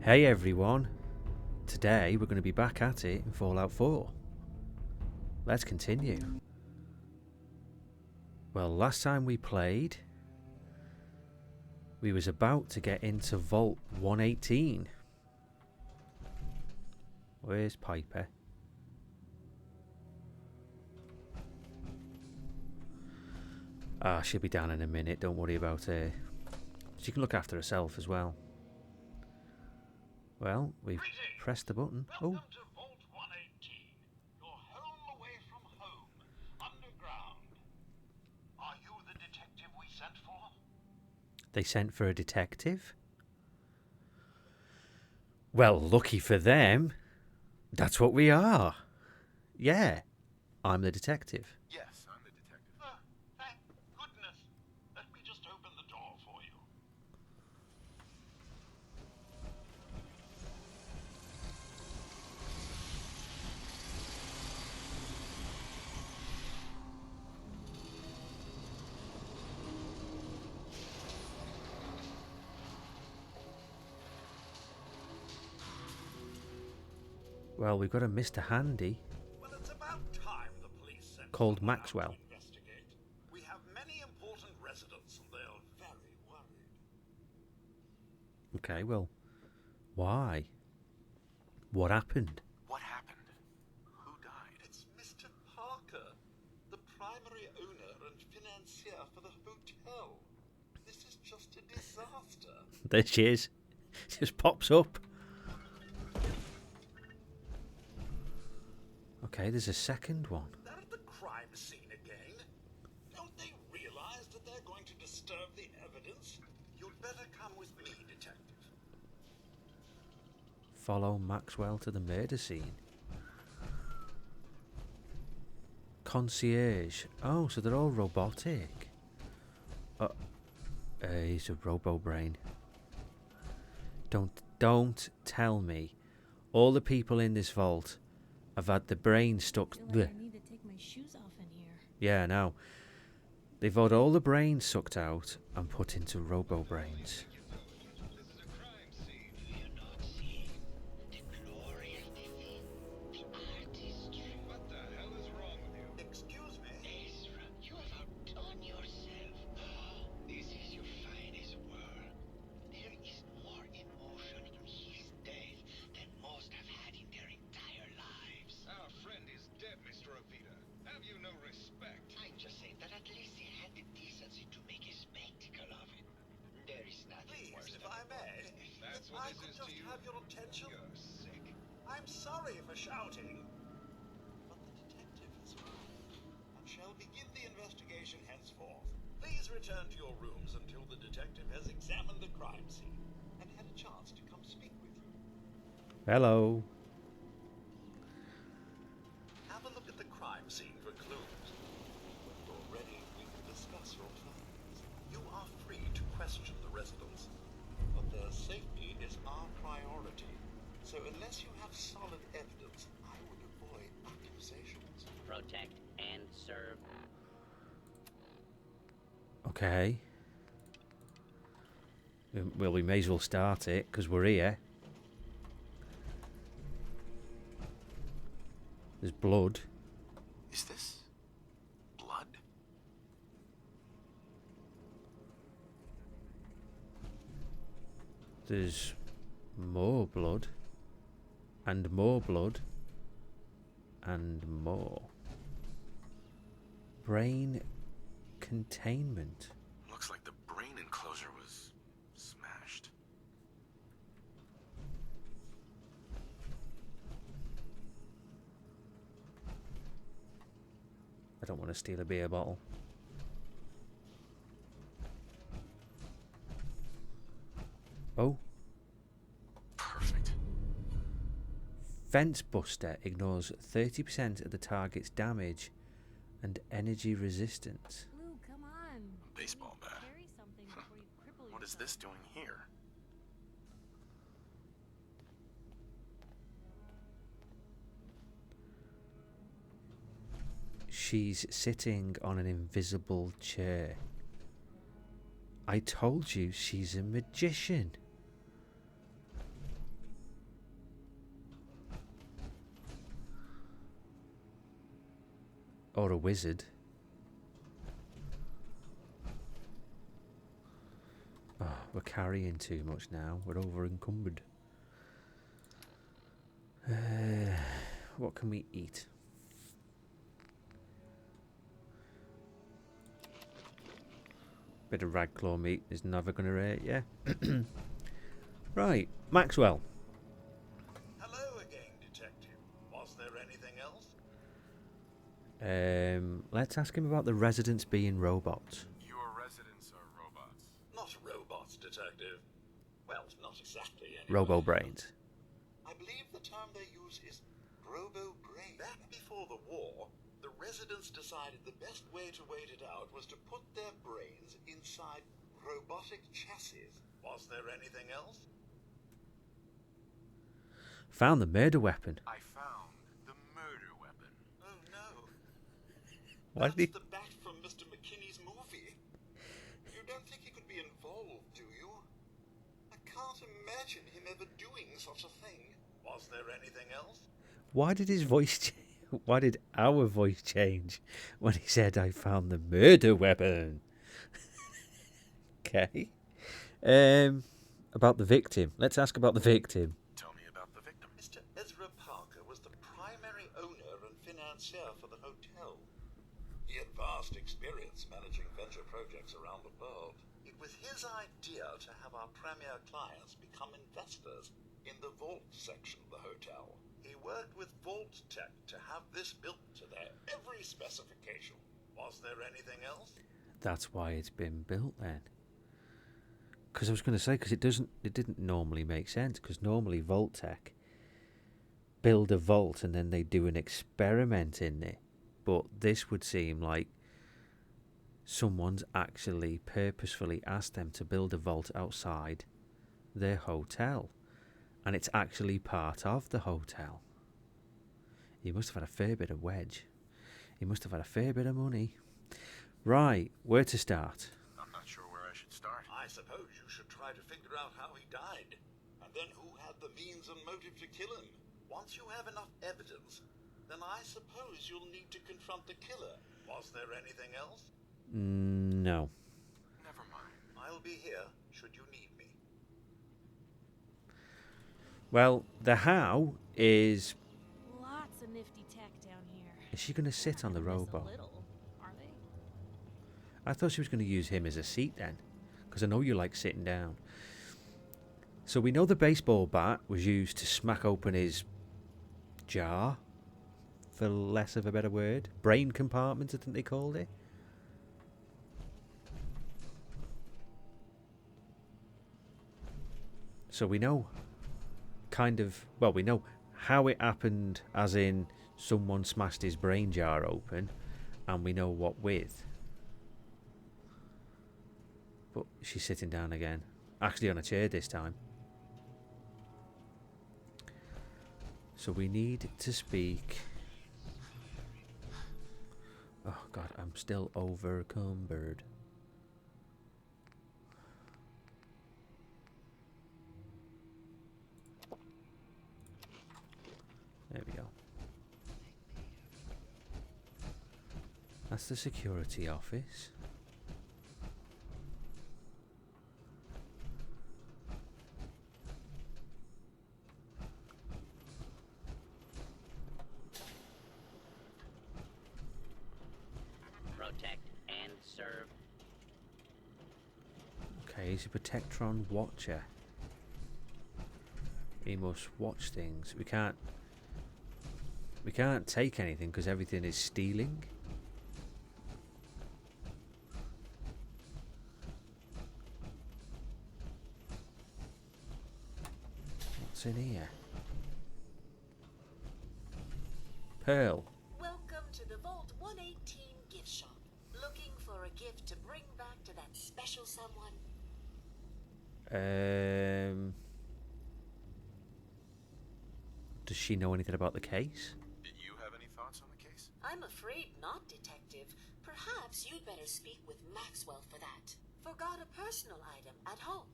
Hey everyone, today we're going to be back at it in Fallout 4. Let's continue. Well, last time we played, we was about to get into Vault 118. Where's Piper? She'll be down in a minute, don't worry about her. She can look after herself as well. Well, we've pressed the button. Welcome to Vault 118, your home away from home, underground. Are you the detective we sent for? They sent for a detective? Well, lucky for them, that's what we are. Yeah, I'm the detective. Yes, I'm the detective. Thank goodness. Let me just open the door for you. Well, we've got a Mr. Handy Well, it's about time the police sent called someone out Maxwell. to investigate. We have many important residents and they are very worried. Okay, well, why? What happened? What happened? Who died? It's Mr. Parker, the primary owner and financier for the hotel. This is just a disaster. There she is. Just pops up. Okay, there's a second one. They're at the crime scene again. Don't they realize that they're going to disturb the evidence? You'd better come with me, detective. Follow Maxwell to the murder scene. Concierge. Oh, so they're all robotic. He's a robo-brain. Don't tell me all the people in this vault have had the brain stuck. I feel like I need to take my shoes off in here. Yeah, no. They've had all the brains sucked out and put into robo-brains. Excuse me? Ezra, you have outdone yourself. This is your finest work. There is more emotion in his death than most have had in their entire lives. Our friend is dead, Mr. Avita. Have you no respect? I'm just saying that at least he had the decency to make a spectacle of it. There is nothing worse Please, if than I may, That's if what I this could is to just you? have your attention. You're sick. I'm sorry for shouting, but the detective has arrived and shall begin the investigation henceforth. Please return to your rooms until the detective has examined the crime scene and had a chance to come speak with you. Hello. Have a look at the crime scene for clues. When you're ready, we can discuss your plans. You are free to question the residents, but their safety is our priority. So unless you have solid evidence, I would avoid accusations. Protect and serve. Okay. Well, we may as well start it because we're here. There's blood. Is this blood? There's more blood. And more blood. And more. Brain containment. Looks like the brain enclosure was smashed. I don't want to steal a beer bottle. Oh. Perfect. Fence Buster ignores 30% of the target's damage and energy resistance. Lou, come on. A baseball bat. Carry something before you cripple What is yourself. this doing here? She's sitting on an invisible chair. I told you she's a magician. Or a wizard. Oh, we're carrying too much now. We're over encumbered. What can we eat? Bit of ragclaw meat is never going to hurt you. Right, Maxwell. Hello again, Detective. Was there anything else? Let's ask him about the residents being robots. Your residents are robots. Not robots, Detective. Well, not exactly anyway. Robo-brains. I believe the term they use is robo-brain. Back before the war, the residents decided the best way to wait it out was to put their brains inside robotic chassis. Was there anything else? Found the murder weapon. I found the murder weapon. Oh no. Why That's did he... the bat from Mr. McKinney's movie. You don't think he could be involved, do you? I can't imagine him ever doing such a thing. Was there anything else? Why did his voice change? Why did our voice change when he said, I found the murder weapon? Okay. About the victim. Let's ask about the victim. Tell me about the victim. Mr. Ezra Parker was the primary owner and financier for the hotel. He had vast experience managing venture projects around the world. It was his idea to have our premier clients become investors in the vault section of the hotel. He worked with Vault Tech to have this built to their every specification. Was there anything else? That's why it's been built then. Because I was going to say, because it didn't normally make sense. Because normally Vault-Tech build a vault and then they do an experiment in it. But this would seem like someone's actually purposefully asked them to build a vault outside their hotel. And it's actually part of the hotel. He must have had a fair bit of wedge. He must have had a fair bit of money. Right, where to start? I'm not sure where I should start. I suppose you should try to figure out how he died, and then who had the means and motive to kill him. Once you have enough evidence, then I suppose you'll need to confront the killer. Was there anything else? No. Never mind. I'll be here, should you need me. Well, the how is... Lots of nifty tech down here. Is she going to sit on the Miss a robot? little, are they? I thought she was going to use him as a seat then. Because I know you like sitting down. So we know the baseball bat was used to smack open his jar, for less of a better word. Brain compartment, I think they called it. So we know we know how it happened, as in someone smashed his brain jar open, and we know what with. But she's sitting down again. Actually on a chair this time. So we need to speak... Oh god, I'm still overcumbered. There we go. That's the security office. Protect and serve. Okay, he's a Protectron watcher. He must watch things. We can't take anything because everything is stealing. What's in here? Pearl. Welcome to the Vault 118 gift shop. Looking for a gift to bring back to that special someone? Does she know anything about the case? Did you have any thoughts on the case? I'm afraid not, Detective. Perhaps you'd better speak with Maxwell for that. Forgot a personal item at home.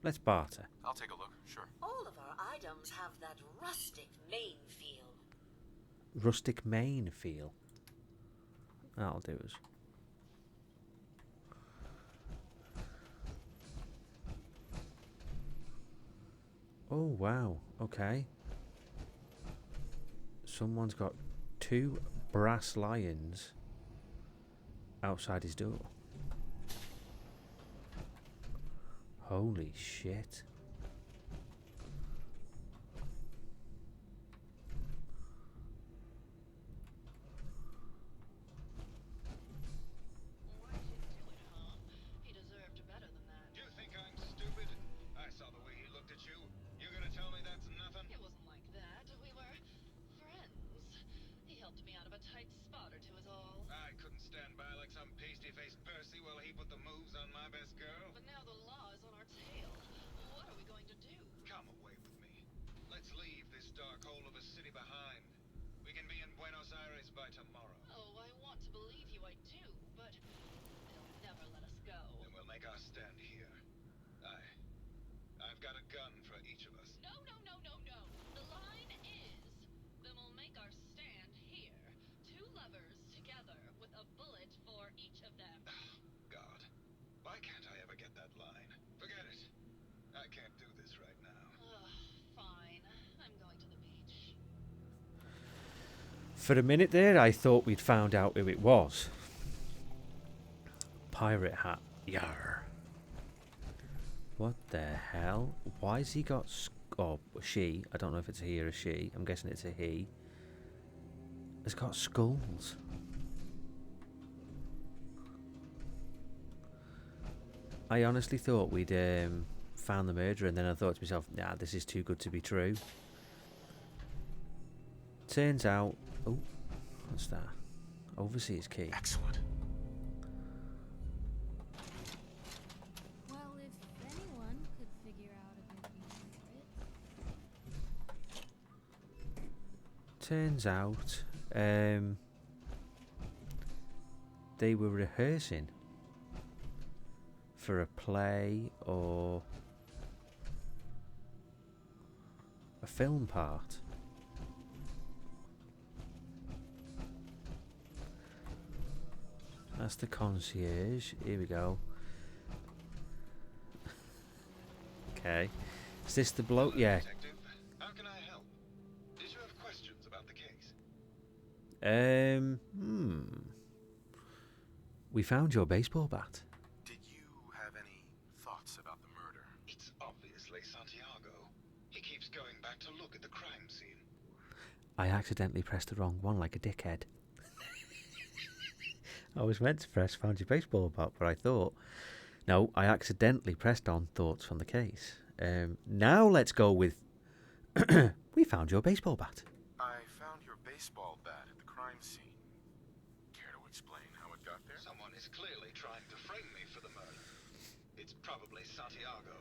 Let's barter. I'll take a look, sure. All of our items have that rustic main feel. rustic Maine feel. That'll do us. Oh wow, okay. Someone's got 2 brass lions outside his door. Holy shit. What did you do it, huh? He deserved better than that. Do you think I'm stupid? I saw the way he looked at you. You're gonna tell me that's nothing? It wasn't like that. We were friends. He helped me out of a tight spot or two is all. I couldn't stand by like some pasty-faced Percy while he put the moves on my best girl. But now the law is on our tail. What are we going to do? Come away with me. Let's leave this dark hole of a city behind. We can be in Buenos Aires by tomorrow. Oh, I want to believe you, I do, but they'll never let us go. Then we'll make our stand here. I've got a gun for each of us. No, no, no, no, no. The line is, then we'll make our stand here. 2 lovers together with a bullet for each of them. God, why can't I ever get that line? Forget it. I can't do this right now. Fine. I'm going to the beach. For a minute there, I thought we'd found out who it was. Pirate hat. Yarr. What the hell? Why's he got... Oh, she. I don't know if it's a he or a she. I'm guessing it's a he. Has got skulls. I honestly thought we'd found the murderer, and then I thought to myself, nah, this is too good to be true. Turns out... Oh, what's that? Overseer's key. Excellent. Well, if anyone could figure out a good use for it. Turns out they were rehearsing for a play or a film part. That's the concierge. Here we go. Okay. Is this the bloke? Yeah. Detective, how can I help? Did you have questions about the case? We found your baseball bat. Did you have any thoughts about the murder? It's obviously Santiago. He keeps going back to look at the crime scene. I accidentally pressed the wrong one like a dickhead. I was meant to press found your baseball bat, but I thought... No, I accidentally pressed on thoughts from the case. Now let's go with... We found your baseball bat. I found your baseball bat at the crime scene. Care to explain how it got there? Someone is clearly trying to frame me for the murder. It's probably Santiago.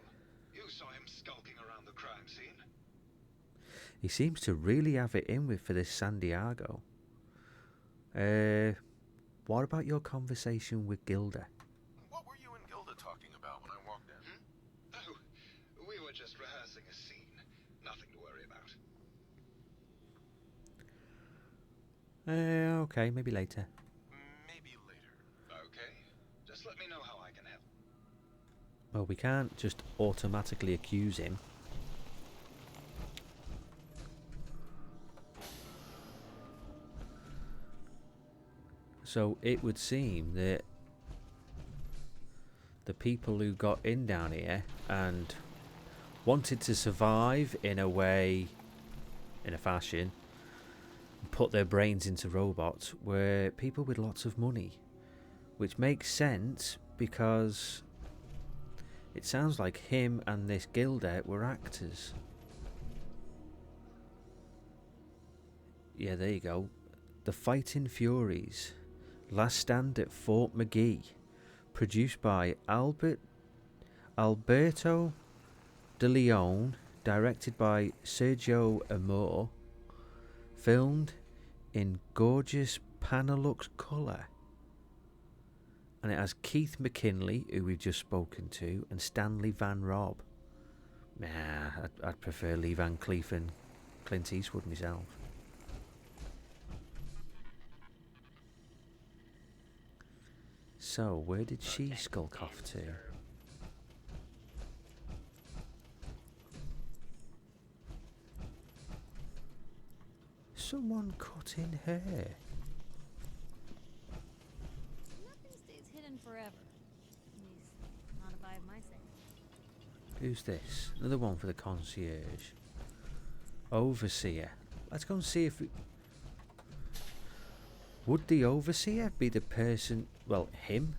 You saw him skulking around the crime scene. He seems to really have it in with for this Santiago. What about your conversation with Gilda? What were you and Gilda talking about when I walked in? Oh, we were just rehearsing a scene. Nothing to worry about. Okay, maybe later. Maybe later. Okay, just let me know how I can help. Well, we can't just automatically accuse him. So it would seem that the people who got in down here and wanted to survive in a way, in a fashion, put their brains into robots were people with lots of money, which makes sense because it sounds like him and this Gilda were actors. Yeah, there you go. The Fighting Furies. Last Stand at Fort McGee. Produced by Alberto De Leon. Directed by Sergio Amor. Filmed in gorgeous Panelux colour. And it has Keith McKinley, who we've just spoken to, and Stanley Van Rob. Nah, I'd prefer Lee Van Cleef and Clint Eastwood myself. So, where did she skulk off to? Someone cutting hair. Nothing stays hidden forever. At least, not if I have my say. Who's this? Another one for the concierge. Overseer. Let's go and see if we... Would the overseer be the person... Well, him?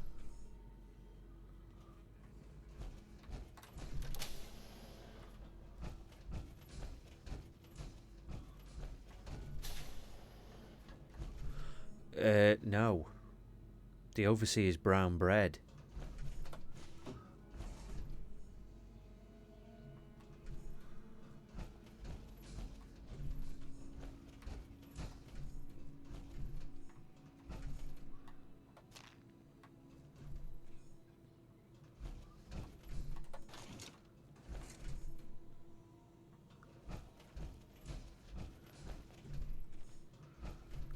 No. The overseer's brown bread.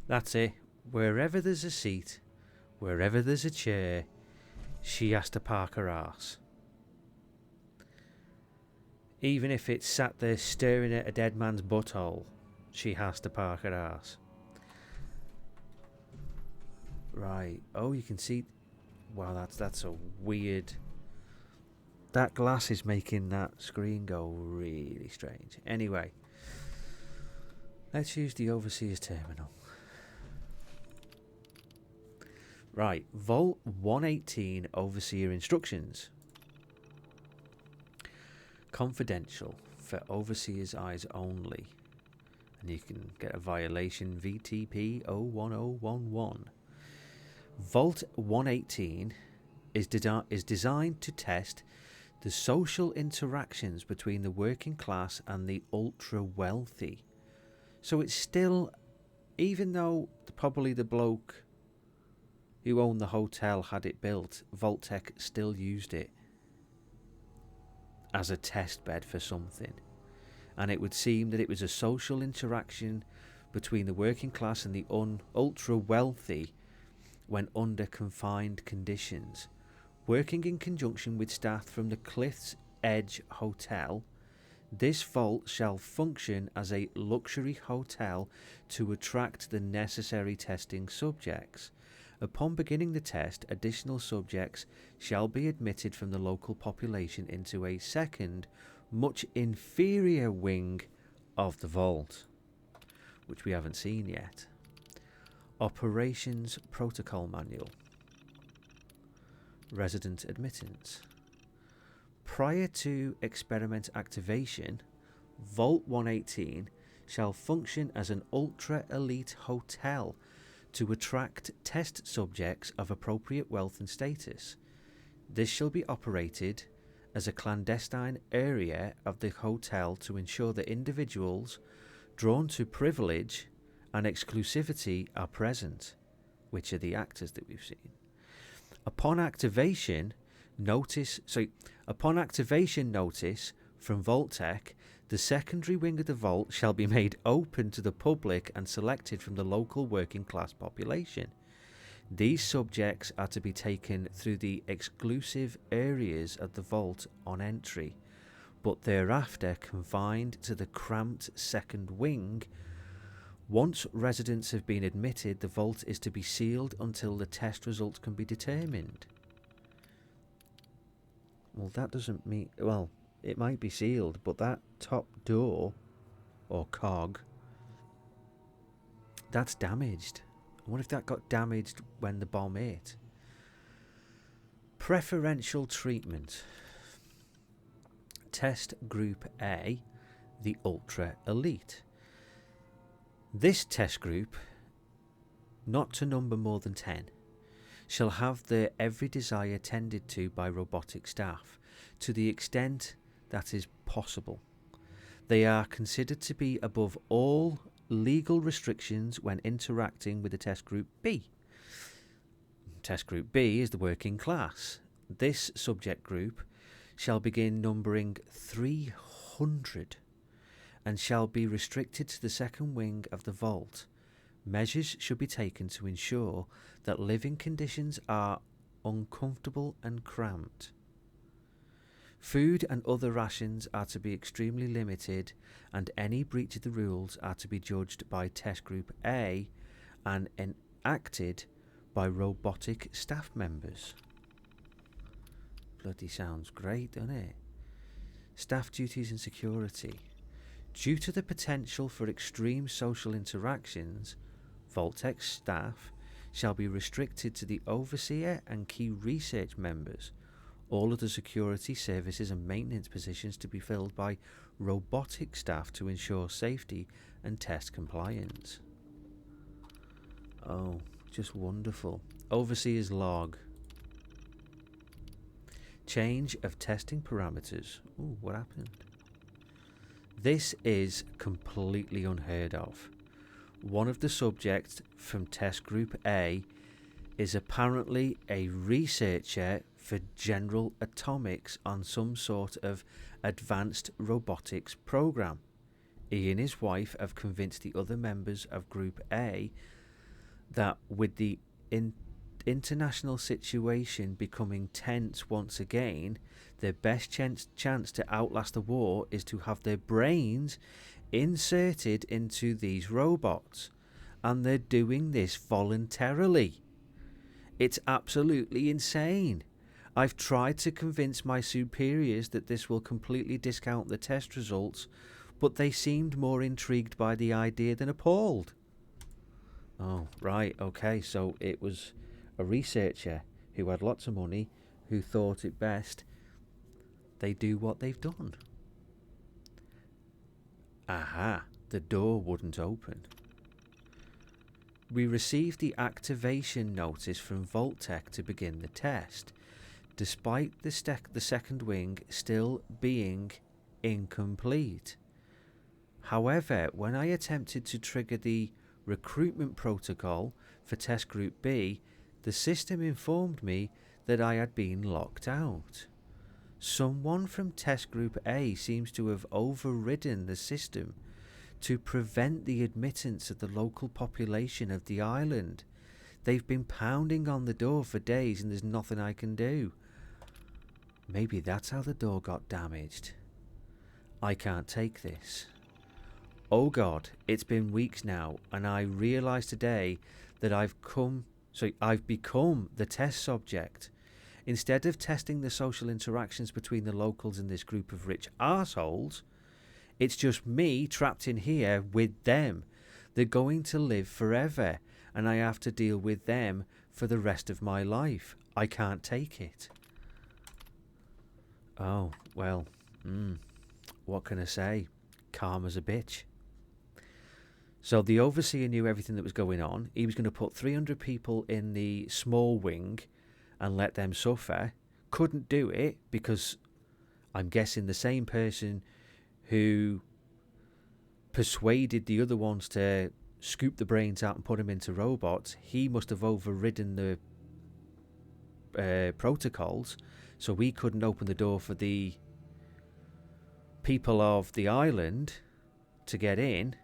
That's it. Wherever there's a seat, wherever there's a chair, she has to park her arse. Even if it's sat there staring at a dead man's butthole, she has to park her arse. Right. Oh, you can see... Wow, that's a weird... That glass is making that screen go really strange. Anyway, let's use the overseer's terminal. Right, Vault 118 Overseer Instructions. Confidential, for Overseer's eyes only. And you can get a violation VTP 01011. Vault 118 is designed to test the social interactions between the working class and the ultra-wealthy. So it's still, even though probably the bloke who owned the hotel had it built, Vault-Tec still used it as a test bed for something. And it would seem that it was a social interaction between the working class and the ultra-wealthy when under confined conditions. Working in conjunction with staff from the Cliff's Edge Hotel, this vault shall function as a luxury hotel to attract the necessary testing subjects. Upon beginning the test, additional subjects shall be admitted from the local population into a second, much inferior wing of the vault, which we haven't seen yet. Operations Protocol Manual. Resident admittance. Prior to experiment activation, Vault 118 shall function as an ultra-elite hotel to attract test subjects of appropriate wealth and status. This shall be operated as a clandestine area of the hotel to ensure that individuals drawn to privilege and exclusivity are present, which are the actors that we've seen. Upon activation notice from Vault-Tec, the secondary wing of the vault shall be made open to the public and selected from the local working class population. These subjects are to be taken through the exclusive areas of the vault on entry, but thereafter confined to the cramped second wing. Once residents have been admitted, the vault is to be sealed until the test results can be determined. Well, that doesn't mean... Well, it might be sealed, but that top door, or cog, that's damaged. What if that got damaged when the bomb hit? Preferential treatment. Test Group A, the Ultra Elite. This test group, not to number more than 10, shall have their every desire tended to by robotic staff, to the extent that is possible. They are considered to be above all legal restrictions when interacting with the Test Group B. Test Group B is the working class. This subject group shall begin numbering 300 and shall be restricted to the second wing of the vault. Measures should be taken to ensure that living conditions are uncomfortable and cramped. Food and other rations are to be extremely limited, and any breach of the rules are to be judged by Test Group A and enacted by robotic staff members. Bloody sounds great, doesn't it? Staff duties and security. Due to the potential for extreme social interactions, Vault-Tec staff shall be restricted to the overseer and key research members. All other security, services and maintenance positions to be filled by robotic staff to ensure safety and test compliance. Oh, just wonderful. Overseer's log. Change of testing parameters. Ooh, what happened? This is completely unheard of. One of the subjects from Test Group A is apparently a researcher for General Atomics on some sort of advanced robotics program. He and his wife have convinced the other members of Group A that with the international situation becoming tense once again, their best chance to outlast the war is to have their brains inserted into these robots, and they're doing this voluntarily. It's absolutely insane. I've tried to convince my superiors that this will completely discount the test results, but they seemed more intrigued by the idea than appalled. Oh, right, okay, so it was a researcher who had lots of money who thought it best they do what they've done. Aha, the door wouldn't open. We received the activation notice from Vault-Tec to begin the test, despite the second wing still being incomplete. However, when I attempted to trigger the recruitment protocol for Test Group B, the system informed me that I had been locked out. Someone from Test Group A seems to have overridden the system to prevent the admittance of the local population of the island. They've been pounding on the door for days and there's nothing I can do. Maybe that's how the door got damaged. I can't take this. Oh God, it's been weeks now, and I realise today that I've become the test subject. Instead of testing the social interactions between the locals and this group of rich arseholes, it's just me trapped in here with them. They're going to live forever, and I have to deal with them for the rest of my life. I can't take it. Oh, well, what can I say? Karma's a bitch. So the overseer knew everything that was going on. He was going to put 300 people in the small wing and let them suffer. Couldn't do it because I'm guessing the same person who persuaded the other ones to scoop the brains out and put them into robots, he must have overridden the protocols, so we couldn't open the door for the people of the island to get in,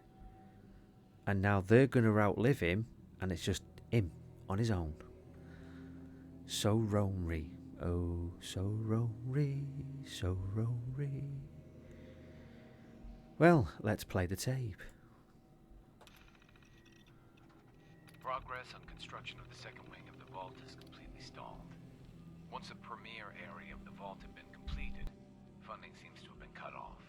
and now they're going to outlive him, and it's just him on his own. So Romery, oh, so Romery, so Romery. Well, let's play the tape. Progress on construction of the second wing of the vault is completely stalled. Once the premier area of the vault had been completed, funding seems to have been cut off.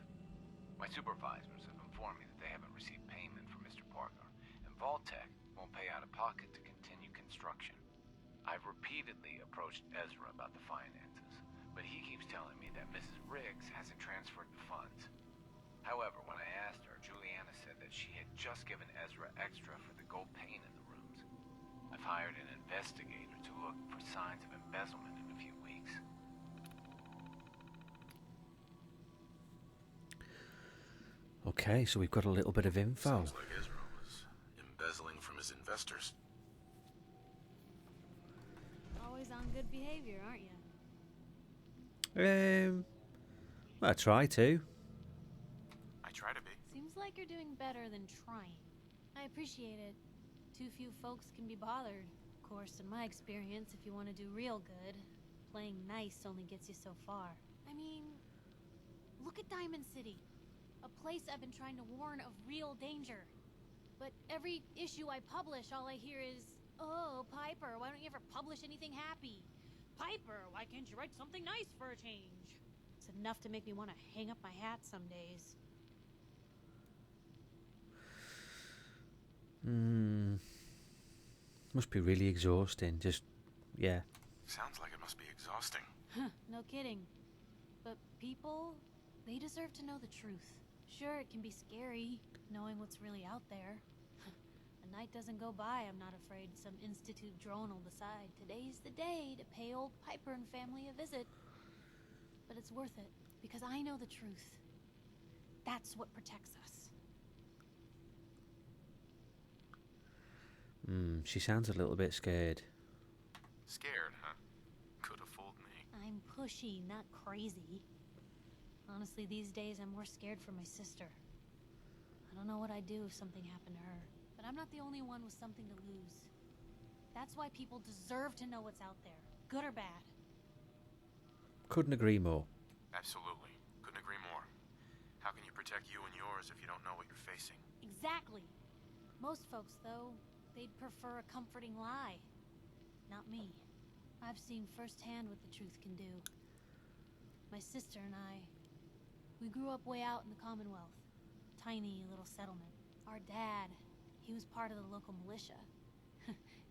My supervisors have informed me that they haven't received payment from Mr. Parker, and Vault-Tec won't pay out of pocket to continue construction. I've repeatedly approached Ezra about the finances, but he keeps telling me that Mrs. Riggs hasn't transferred the funds. However, when I asked her, Juliana said that she had just given Ezra extra for the gold paint in the rooms. I've hired an investigator to look for signs of embezzlement in a few weeks. Okay, so we've got a little bit of info. Sounds like Ezra was embezzling from his investors. Always on good behavior, aren't you? Well, I try to. I try to be. Seems like you're doing better than trying. I appreciate it. Too few folks can be bothered, of course, in my experience, if you want to do real good, playing nice only gets you so far. I mean, look at Diamond City. A place I've been trying to warn of real danger. But every issue I publish, all I hear is, "Oh, Piper, why don't you ever publish anything happy? Piper, why can't you write something nice for a change?" It's enough to make me want to hang up my hat some days. Must be really exhausting. Just, yeah. Sounds like it must be exhausting. No kidding. But people, they deserve to know the truth. Sure, it can be scary, knowing what's really out there. A night doesn't go by, I'm not afraid some Institute drone will decide today's the day to pay old Piper and family a visit. But it's worth it, because I know the truth. That's what protects us. She sounds a little bit scared. Scared, huh? Could have fooled me. I'm pushy, not crazy. Honestly, these days I'm more scared for my sister. I don't know what I'd do if something happened to her. But I'm not the only one with something to lose. That's why people deserve to know what's out there, good or bad. Couldn't agree more. Absolutely. Couldn't agree more. How can you protect you and yours if you don't know what you're facing? Exactly. Most folks, though, they'd prefer a comforting lie. Not me. I've seen firsthand what the truth can do. My sister and I, we grew up way out in the Commonwealth. Tiny little settlement. Our dad, he was part of the local militia.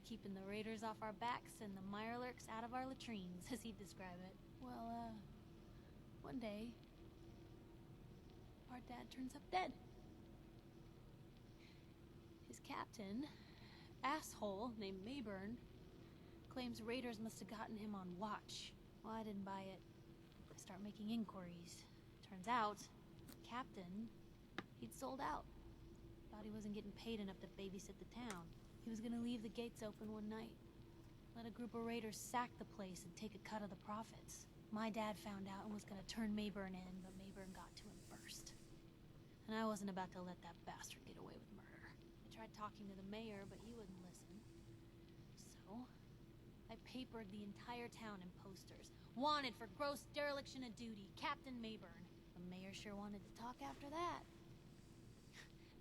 Keeping the raiders off our backs and the mirelurks out of our latrines, as he'd describe it. Well, one day, our dad turns up dead. His captain, asshole named Mayburn, claims raiders must have gotten him on watch. Well, I didn't buy it. I start making inquiries. Turns out, captain, he'd sold out. Thought he wasn't getting paid enough to babysit the town. He was gonna leave the gates open one night. Let a group of raiders sack the place and take a cut of the profits. My dad found out and was gonna turn Mayburn in, but Mayburn got to him first. And I wasn't about to let that bastard get away with murder. I tried talking to the mayor, but he wouldn't listen. So, I papered the entire town in posters. Wanted for gross dereliction of duty, Captain Mayburn. The mayor sure wanted to talk after that.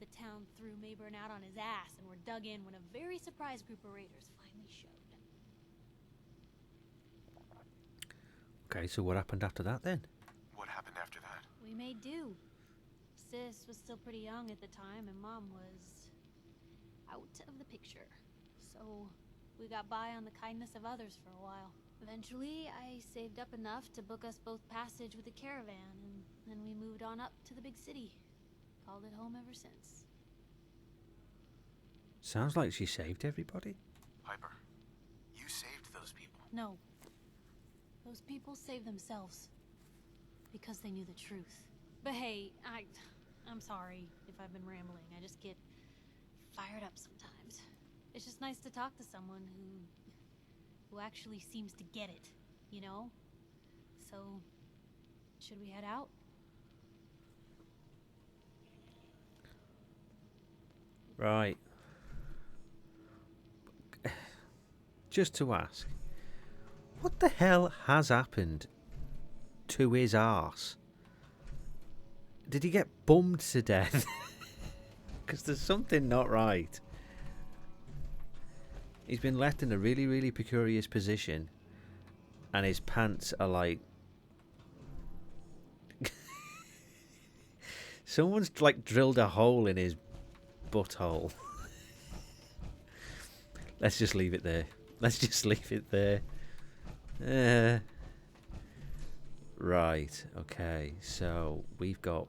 The town threw Mayburn out on his ass and were dug in when a very surprised group of raiders finally showed. Okay, so what happened after that then? What happened after that? We made do. Sis was still pretty young at the time, and Mom was out of the picture. So we got by on the kindness of others for a while. Eventually, I saved up enough to book us both passage with a caravan, and then we moved on up to the big city. Called it home ever since. Sounds like she saved everybody. Piper, you saved those people. No. Those people saved themselves. Because they knew the truth. But hey, I'm sorry if I've been rambling. I just get fired up sometimes. It's just nice to talk to someone who actually seems to get it, you know? So, should we head out? Right. Just to ask, what the hell has happened to his arse? Did he get bummed to death? Because there's something not right. He's been left in a really, really precarious position, and his pants are like... Someone's like drilled a hole in his butthole. Let's just leave it there. Let's just leave it there. Right, okay, so we've got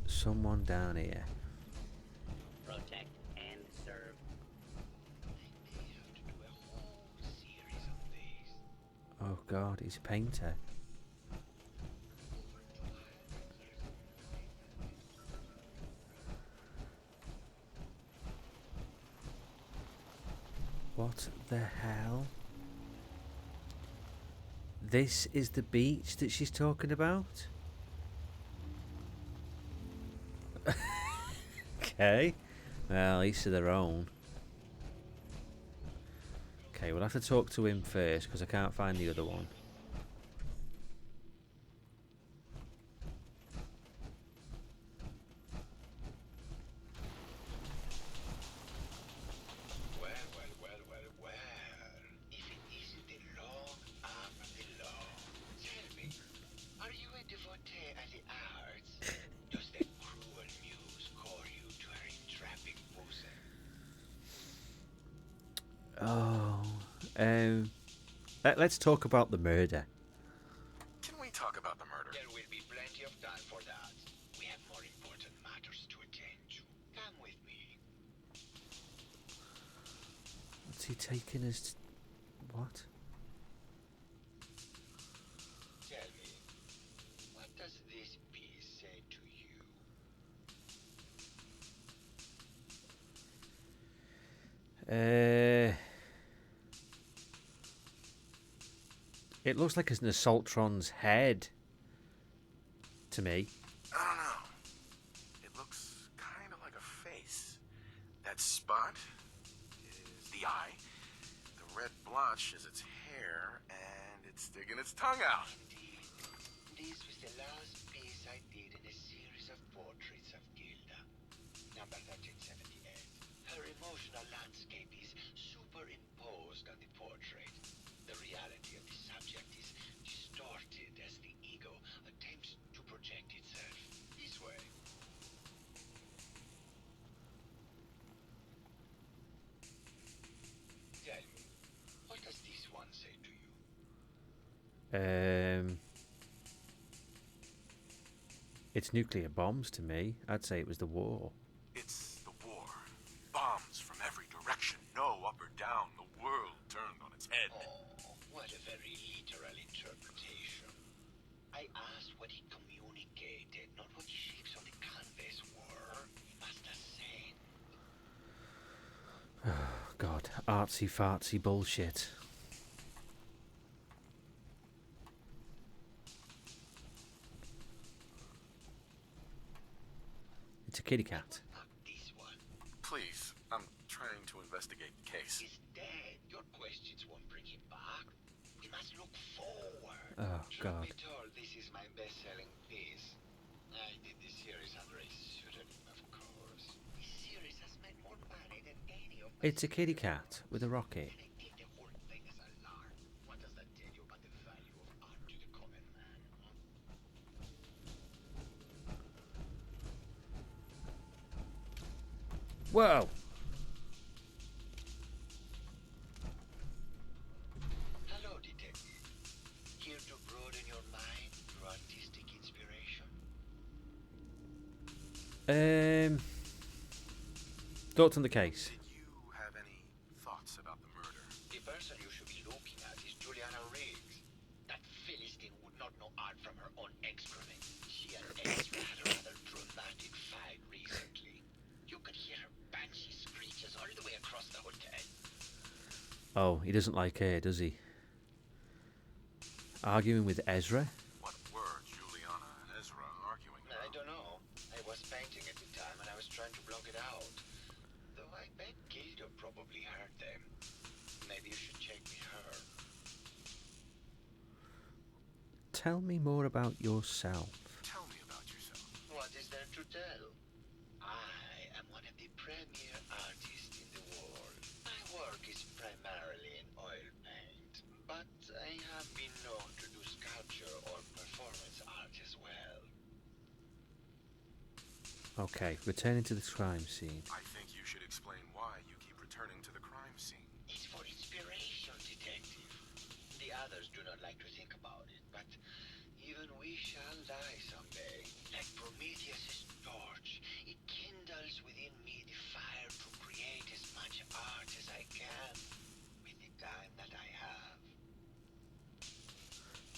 someone down here. Protect and serve. They may have to do a whole series of these. Oh god, he's a painter. What the hell? This is the beach that she's talking about? Okay. Well, each to their own. Okay, we'll have to talk to him first because I can't find the other one. Well, if it isn't the long arm of the law. Tell me, are you a devotee of the arts? Does that cruel muse call you to her entrapping bosom? Oh, let's talk about the murder. Can we talk about the murder? There will be plenty of time for that. We have more important matters to attend to. Come with me. What's he taking as... What? Tell me, what does this piece say to you? It looks like it's an Assaultron's head to me. I don't know. It looks kind of like a face. That spot is the eye. The red blotch is its hair, and it's sticking its tongue out. Indeed. This was the last piece I did in a series of portraits of Gilda. Number 1378. Her emotional landscape is superimposed on the portrait. The reality of the subject is distorted as the ego attempts to project itself this way. Tell me, what does this one say to you? It's nuclear bombs to me. I'd say it was the war. It's the war. Bombs from every direction. No up or down. The world turned on its head. Oh, what a very literal interpretation. I asked what he communicated, not what the shapes on the canvas were. He must have said. Oh, God. Artsy-fartsy bullshit. It's a kitty cat. Not this one. Please, I'm trying to investigate the case. He's dead. Your questions won't bring him back. We must look forward. Oh, Truth God. be told, this is my best-selling piece. I did this series under a pseudonym, of course. This series has made more money than any of my It's a kitty cat with a rocket. And I did the whole thing as a lark. What does that tell you about the value of art to the common man? Huh? Whoa! Hello, detective. Here to broaden your mind through artistic inspiration? Thoughts on the case? Did you have any thoughts about the murder? The person you should be looking at is Juliana Riggs. That Philistine would not know art from her own excrement. She and Ezra had a rather dramatic fight recently. You could hear her banshee screeches all the way across the hotel. Oh, he doesn't like her, does he? Arguing with Ezra? What were Juliana and Ezra arguing I about? don't know. I was painting at the time and I was trying to block it out. Though I bet Gilda probably heard them. Maybe you should check with her. Tell me more about yourself. Tell me about yourself. What is there to tell? I am one of the premier artists in the world. My work is primarily in oil paint, but I have been known to do sculpture or performance art as well. Okay, returning to the crime scene. I think you should explain why you keep returning to the crime scene. It's for inspiration, detective. The others do not like to think about it, but even we shall die someday. Like Prometheus' torch, it kindles within me the fire to create as much art as I can with the time that I have.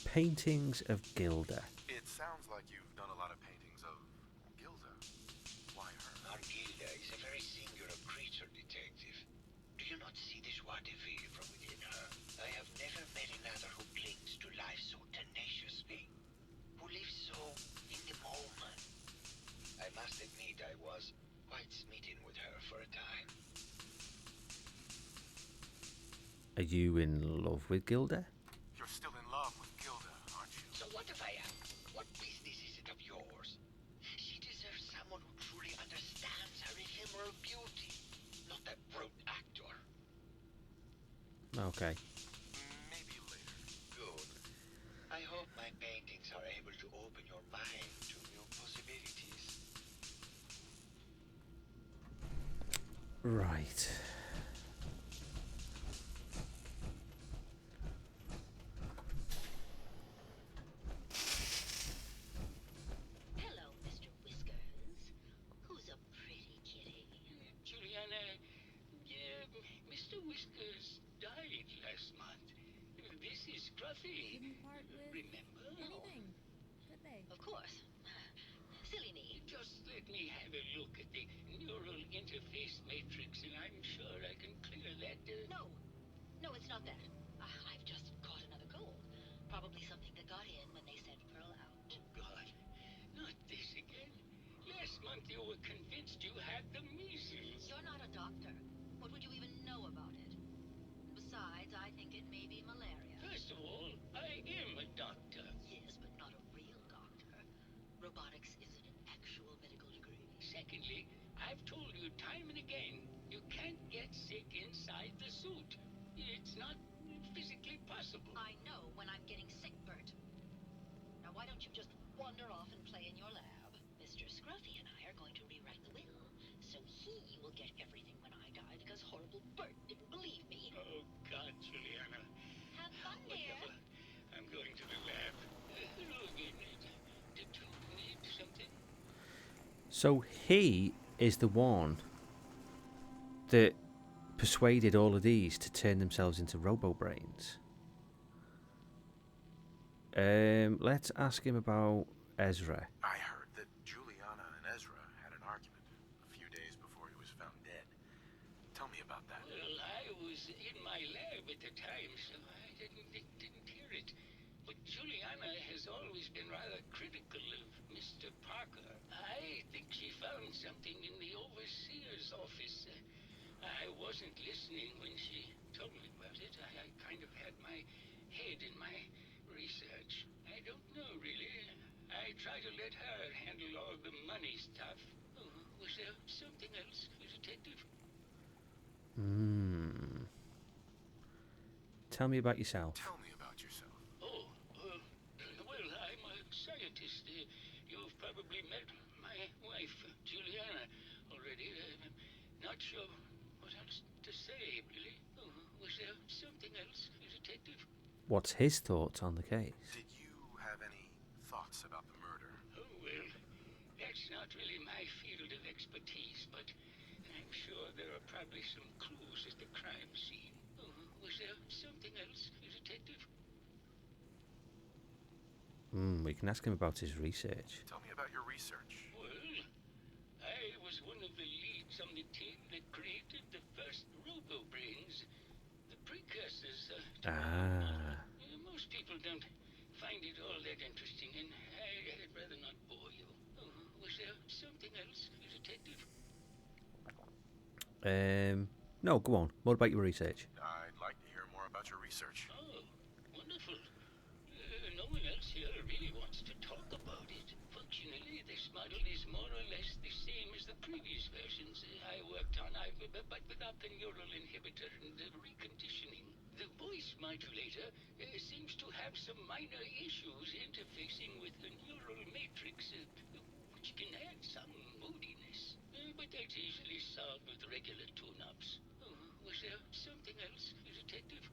Paintings of Gilda. It sounds like you've done a lot of paintings of Gilda. Why her? Our Gilda is a very singular creature, detective. Do you not see the joie de vivre from within her? I have never met another who clings to life so tenaciously, who lives so in the moment. I must admit I was quite get smitten with her for a time. Are you in love with Gilda? You're still in love with Gilda, aren't you? So what if I am? What business is it of yours? She deserves someone who truly understands her ephemeral beauty, not that brute actor. Okay. Maybe later. Good. I hope my paintings are able to open your mind to new possibilities. Right. Hello, Mr. Whiskers. Who's a pretty kitty? Juliana, Mr. Whiskers died last month. This is Scruffy. Didn't part with Remember? anything, did they? Of course. Silly me. Just let me have a look at the neural interface matrix, and I'm sure I can clear that. No, it's not that. I've just caught another cold. Probably something that got in when they sent Pearl out. Oh, God. Not this again. Last month you were convinced you had the measles. You're not a doctor. What would you even know about it? Besides, I think it may be malaria. First of all, I am a doctor. Yes, but not a real doctor. Robotics isn't an actual medical degree. Secondly, I've told you time and again, you can't get sick inside the suit. It's not physically possible. I know when I'm getting sick, Bert. Now why don't you just wander off and play in your lab? Mr. Scruffy and I are going to rewrite the will, so he will get everything when I die because horrible Bert didn't believe me. Oh, God, Juliana. Have fun, dear. Whatever. I'm going to the lab. Hello again. Did you need something? So he is the one that persuaded all of these to turn themselves into robo-brains. Let's ask him about Ezra. I heard that Juliana and Ezra had an argument a few days before he was found dead. Tell me about that. Well, I was in my lab at the time, so I didn't hear it. But Juliana has always been rather critical of Mr. Parker. I think she found something in the overseer's office. I wasn't listening when she told me about it. I kind of had my head in my research. I don't know, really. I try to let her handle all the money stuff. Oh, was there something else, Detective? Tell me about yourself. Tell me about yourself. Oh, well, I'm a scientist. You've probably met my wife, Juliana, already. Not sure what else to say, really. Oh, was there something else, Detective? What's his thoughts on the case? Did you have any thoughts about the murder? Oh, well, that's not really my field of expertise, but I'm sure there are probably some clues at the crime scene. Oh, was there something else, Detective? We can ask him about his research. Tell me about your research. Well, I was one of the leads on the team that created the first robo-brains, the precursors to most people don't find it all that interesting, and I'd rather not bore you. Oh, was there something else, Detective? No, go on. What about your research? I'd like to hear more about your research. Oh, wonderful. No one else here really wants to talk about it. Functionally, this model is more or less the same as the previous versions I worked on, but without the neural inhibitor and the reconditioning. The voice modulator seems to have some minor issues interfacing with the neural matrix, which can add some moodiness. But that's easily solved with regular tune-ups. Oh, was there something else, Detective?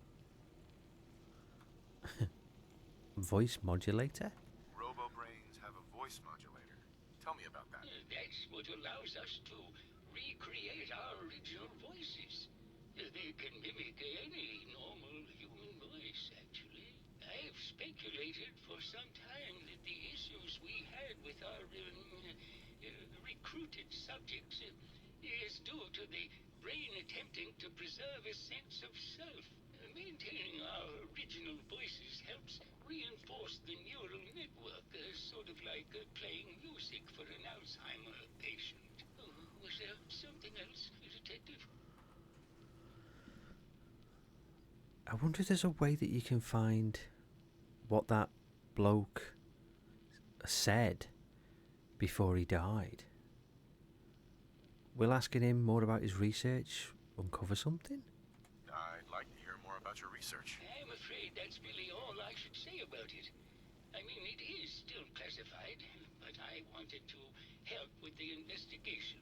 Voice modulator? Robo-brains have a voice modulator. Tell me about that. That's what allows us to recreate our original voices. They can mimic any normal human voice, actually. I've speculated for some time that the issues we had with our recruited subjects is due to the brain attempting to preserve a sense of self. Maintaining our original voices helps reinforce the neural network, sort of like playing music for an Alzheimer patient. Oh, was Was there something else, Detective? I wonder if there's a way that you can find what that bloke said before he died. Will asking him more about his research uncover something? I'd like to hear more about your research. I'm afraid that's really all I should say about it. I mean, it is still classified, but I wanted to help with the investigation.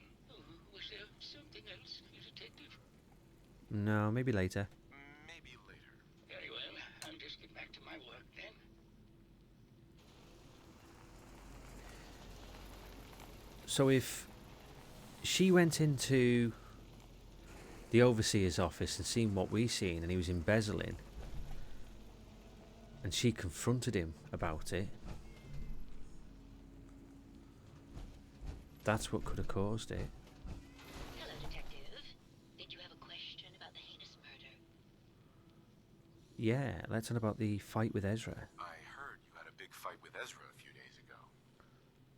Was there something else, Detective? No, maybe later. Maybe later. Very well. I'll just get back to my work then. So if she went into the overseer's office and seen what we seen, and he was embezzling, and she confronted him about it, that's what could have caused it. Hello, Detective. Did you have a question about the heinous murder? Yeah, let's talk about the fight with Ezra. I heard you had a big fight with Ezra a few days ago.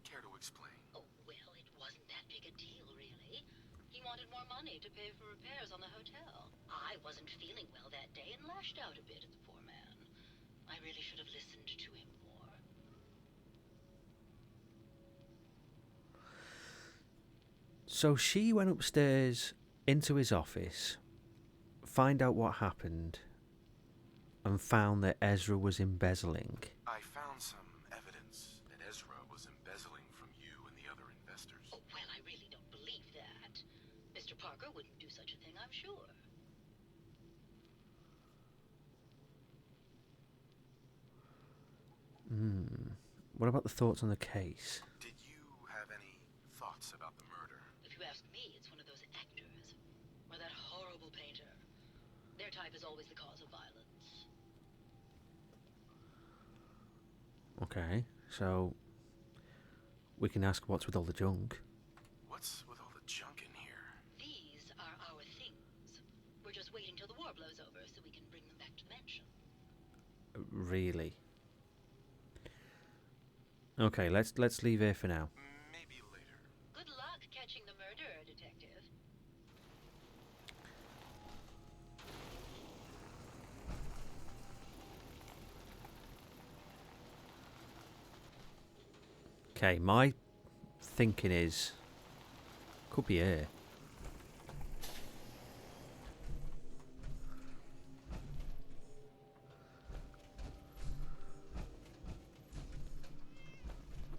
Care to explain? Oh, well, it wasn't that big a deal, really. He wanted more money to pay for repairs on the hotel. I wasn't feeling well that day and lashed out a bit at the poor man. I really should have listened to him more. So she went upstairs into his office, find out what happened, and found that Ezra was embezzling. I found some evidence that Ezra was embezzling from you and the other investors. Oh, well, I really don't believe that. Mr. Parker wouldn't do such a thing, I'm sure. What about the thoughts on the case? Did you have any thoughts about the murder? If you ask me, it's one of those actors. Or that horrible painter. Their type is always the cause of violence. Okay, so we can ask what's with all the junk. What's with all the junk in here? These are our things. We're just waiting till the war blows over so we can bring them back to Mansion. Really? Okay, let's leave here for now. Maybe later. Good luck catching the murderer, Detective. Okay, my thinking is could be here.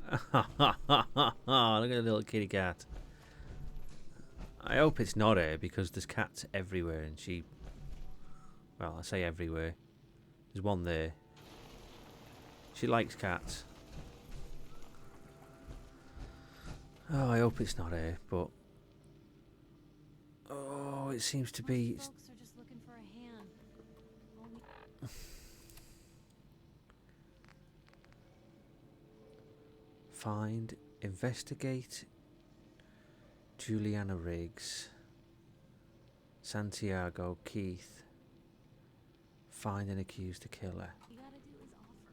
Look at the little kitty cat. I hope it's not her because there's cats everywhere and she... Well, I say everywhere. There's one there. She likes cats. Oh, I hope it's not her, but... Oh, it seems to be... Most folks are just looking for a hand. Only Find, investigate Juliana Riggs, Santiago, Keith. Find and accuse the killer. you gotta do is offer.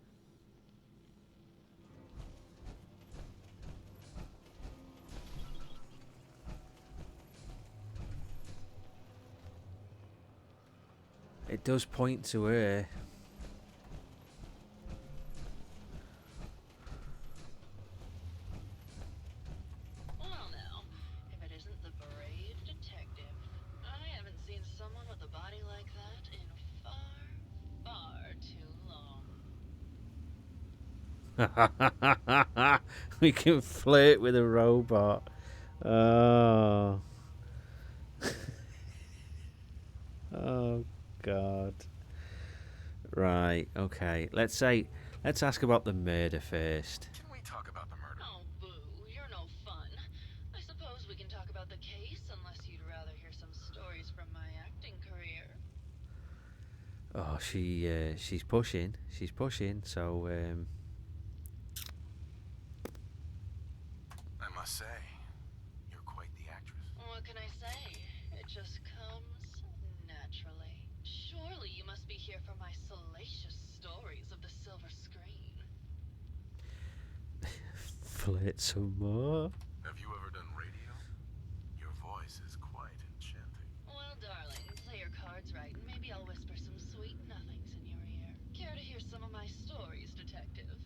It does point to her. Well now, if it isn't the brave detective. I haven't seen someone with a body like that in far, far too long. We can flirt with a robot. Oh. Oh God. Right, okay. Let's ask about the murder first. Can we talk about the murder? Oh, boo, you're no fun. I suppose we can talk about the case, unless you'd rather hear some stories from my acting career. Oh, she's pushing. She's pushing, so I must say, you're quite the actress. What can I say? It just comes naturally. Surely you must be here for my salacious stories of the silver screen. flirt some more. Have you ever done radio? Your I'll whisper some sweet nothings in your ear. Care to hear some of my stories, detective?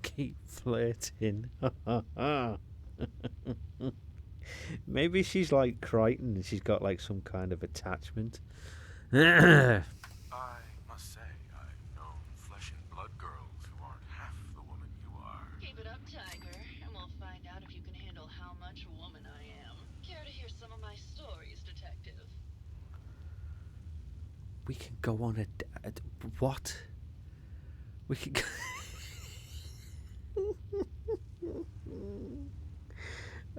Keep flirting. Maybe she's like Crichton and she's got like some kind of attachment. I must say, I've known flesh and blood girls who aren't half the woman you are. Keep it up, Tiger, and we'll find out if you can handle how much woman I am. Care to hear some of my stories, detective? We can go on a what? We can go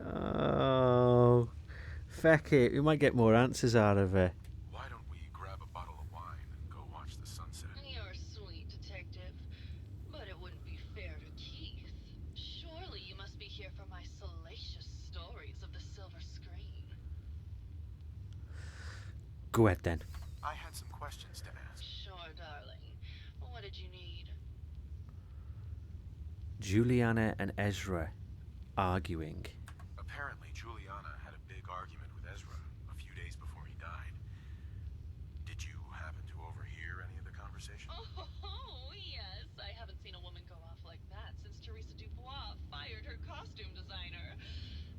Oh, feck it. We might get more answers out of her. Why don't we grab a bottle of wine and go watch the sunset? You're sweet, detective, but it wouldn't be fair to Keith. Surely you must be here for my salacious stories of the silver screen. Go ahead then. I had some questions to ask. Sure, darling. What did you need? Juliana and Ezra arguing. Apparently, Juliana had a big argument with Ezra a few days before he died. Did you happen to overhear any of the conversation? Oh, yes. I haven't seen a woman go off like that since Teresa Dubois fired her costume designer.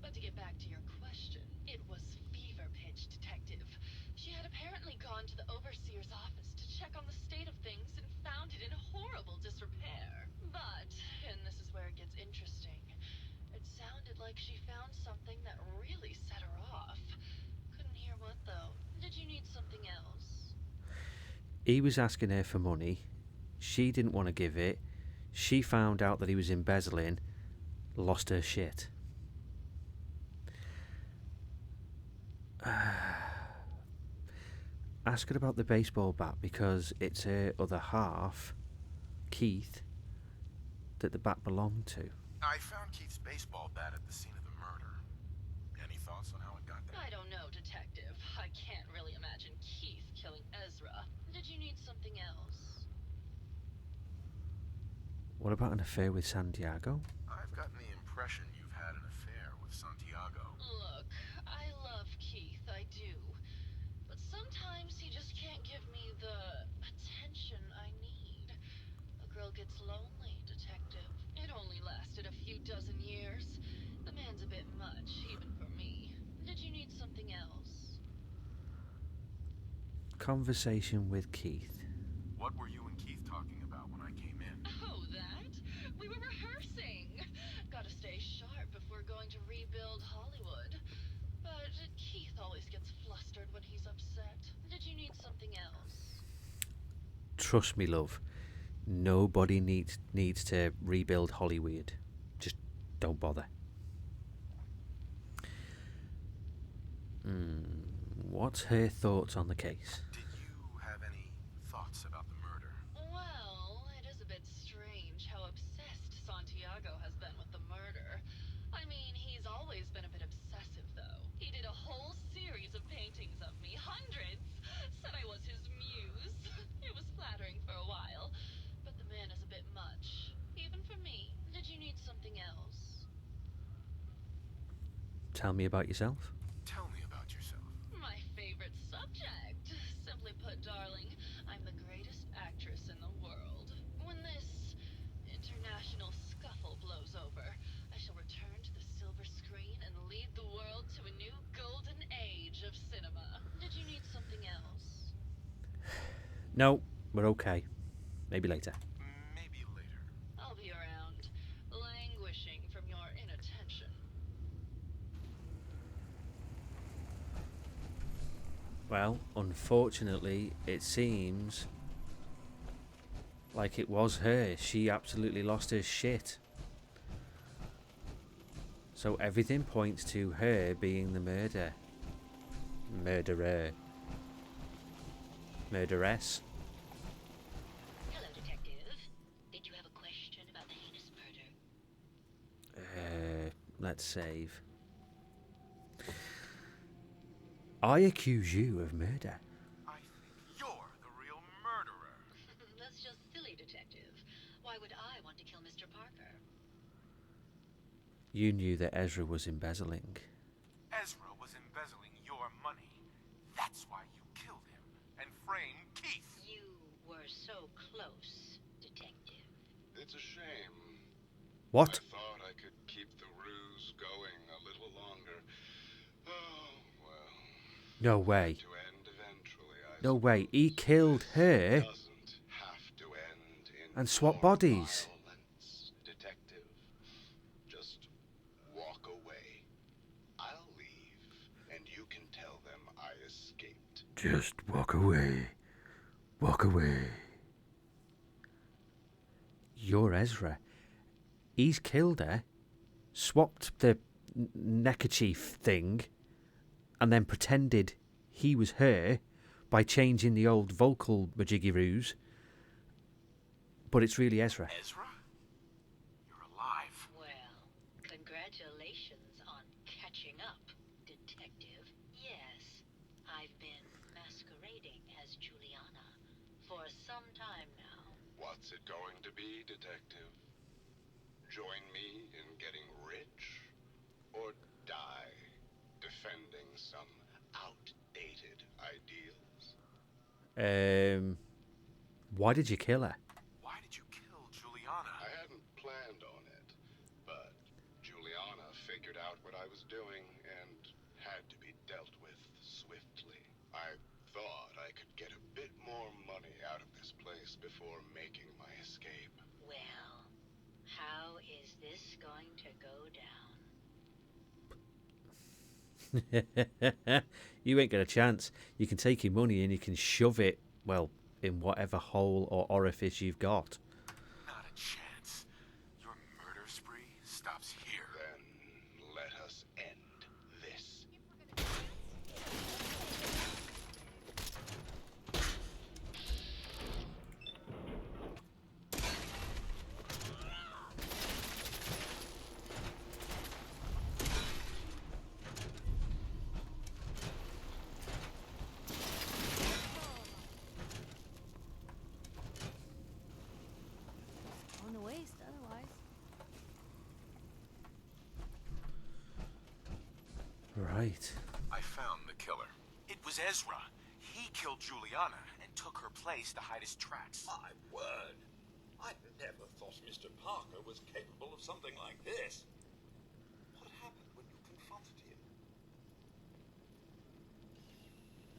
But to get back to your question, it was fever pitch, detective. She had apparently gone to the overseer's office to check on the state of things and found it in horrible disrepair. But, and this is where it gets interesting, it sounded like she found something that really set her off. Couldn't hear what, though. Did you need something else? He was asking her for money. She didn't want to give it. She found out that he was embezzling. Lost her shit. Ask her about the baseball bat because it's her other half, Keith, that the bat belonged to. I found Keith's baseball bat at the scene of the murder. Any thoughts on how it got there? I don't know, detective. I can't really imagine Keith killing Ezra. Did you need something else? What about an affair with Santiago? I've gotten the impression you've had an affair with Santiago. Look, I love Keith, I do. But sometimes he just can't give me the attention I need. A girl gets lonely, detective. It only lasted a few dozen years. The man's a bit much, even for me. Did you need something else? Conversation with Keith. What were you and Keith talking about when I came in? Oh, that? We were rehearsing. Gotta stay sharp if we're going to rebuild Hollywood. But Keith always gets flustered when he's upset. Did you need something else? Trust me, love. Nobody needs to rebuild Hollywood. Just don't bother. What's her thoughts on the case? Did you have any thoughts about the murder? Well, it is a bit strange how obsessed Santiago has been with the murder. I mean, he's always been a bit obsessive, though. He did a whole series of paintings of me, hundreds. Said I was his muse. It was flattering for a while, but the man is a bit much. Even for me. Did you need something else? Tell me about yourself. Tell me about yourself. My favorite subject. Simply put, darling, I'm the greatest actress in the world. When this international scuffle blows over, I shall return to the silver screen and lead the world to a new golden age of cinema. Did you need something else? No, we're okay. Maybe later. Maybe later. I'll be around, languishing from your inattention. Well, unfortunately, it seems like it was her. She absolutely lost her shit. So everything points to her being the murderer. Murderess. Hello, detective. Did you have a question about the heinous murder? Let's save. I accuse you of murder. I think you're the real murderer. That's just silly, detective. Why would I want to kill Mr. Parker? You knew that Ezra was embezzling. Ezra was embezzling your money. That's why you killed him. And frame, Keith. You were so close, Detective. It's a shame. What? I thought I could keep the ruse going a little longer. Oh, well. No way. To end eventually, I No way. He suppose. killed her Doesn't have to end in and swapped more bodies. violence, Detective. Just walk away. I'll leave, and you can tell them I escaped. Just walk away. Walk away. You're Ezra. He's killed her, swapped the neckerchief thing, and then pretended he was her by changing the old vocal majiggy-roos. But it's really Ezra. Ezra? You're alive. Well, congratulations on catching up, Detective. Yes, I've been masquerading as Juliana for some time now. What's it going to be, Detective? Join me in getting rich? Or die defending some outdated ideals? Why did you kill her? Why did you kill Juliana? I hadn't planned on it, but Juliana figured out what I was doing and had to be dealt with swiftly. I thought I could get a bit more money out of this place before making my escape. Well, how is this going to go down? You ain't got a chance. You can take your money and you can shove it, well, in whatever hole or orifice you've got. Not a chance. Your murder spree stops here. Then let us end this. On the waste, otherwise. Right. I found the killer. It was Ezra. He killed Juliana and took her place to hide his tracks. My word. I never thought Mr. Parker was capable of something like this. What happened when you confronted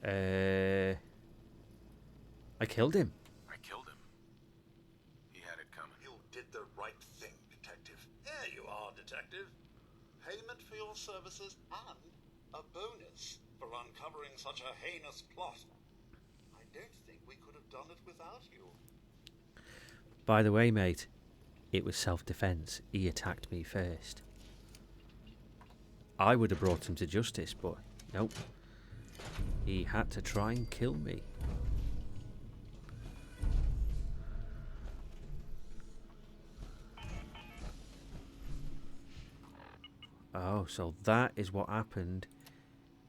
him? I killed him. I killed him. He had it coming. You did the right thing, Detective. There you are, Detective. Payment for your services and a bonus for uncovering such a heinous plot. I don't think we could have done it without you. By the way, mate, it was self-defense. He attacked me first. I would have brought him to justice, but nope. He had to try and kill me. Oh, so that is what happened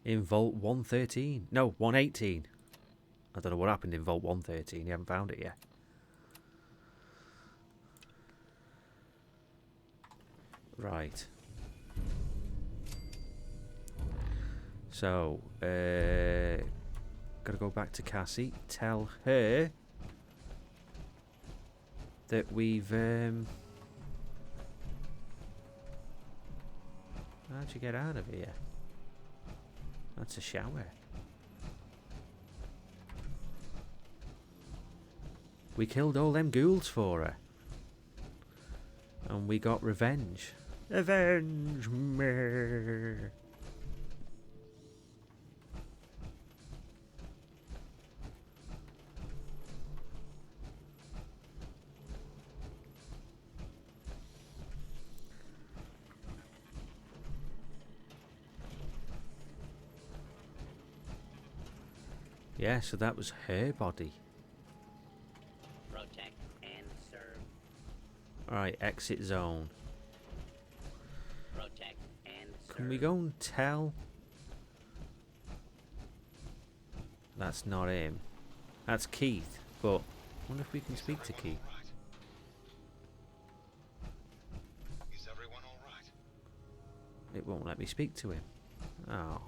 in Vault 113. No, 118. I don't know what happened in Vault 113. You haven't found it yet. Right. So, gotta go back to Cassie. Tell her that we've... How'd you get out of here? That's a shower. We killed all them ghouls for her. And we got revenge. Avenge me! Yeah, so that was her body. Protect and serve. Alright, exit zone. Protect and serve. Can we go and tell? That's not him. That's Keith, but I wonder if we can speak to Keith. Is everyone all right? It won't let me speak to him. Oh.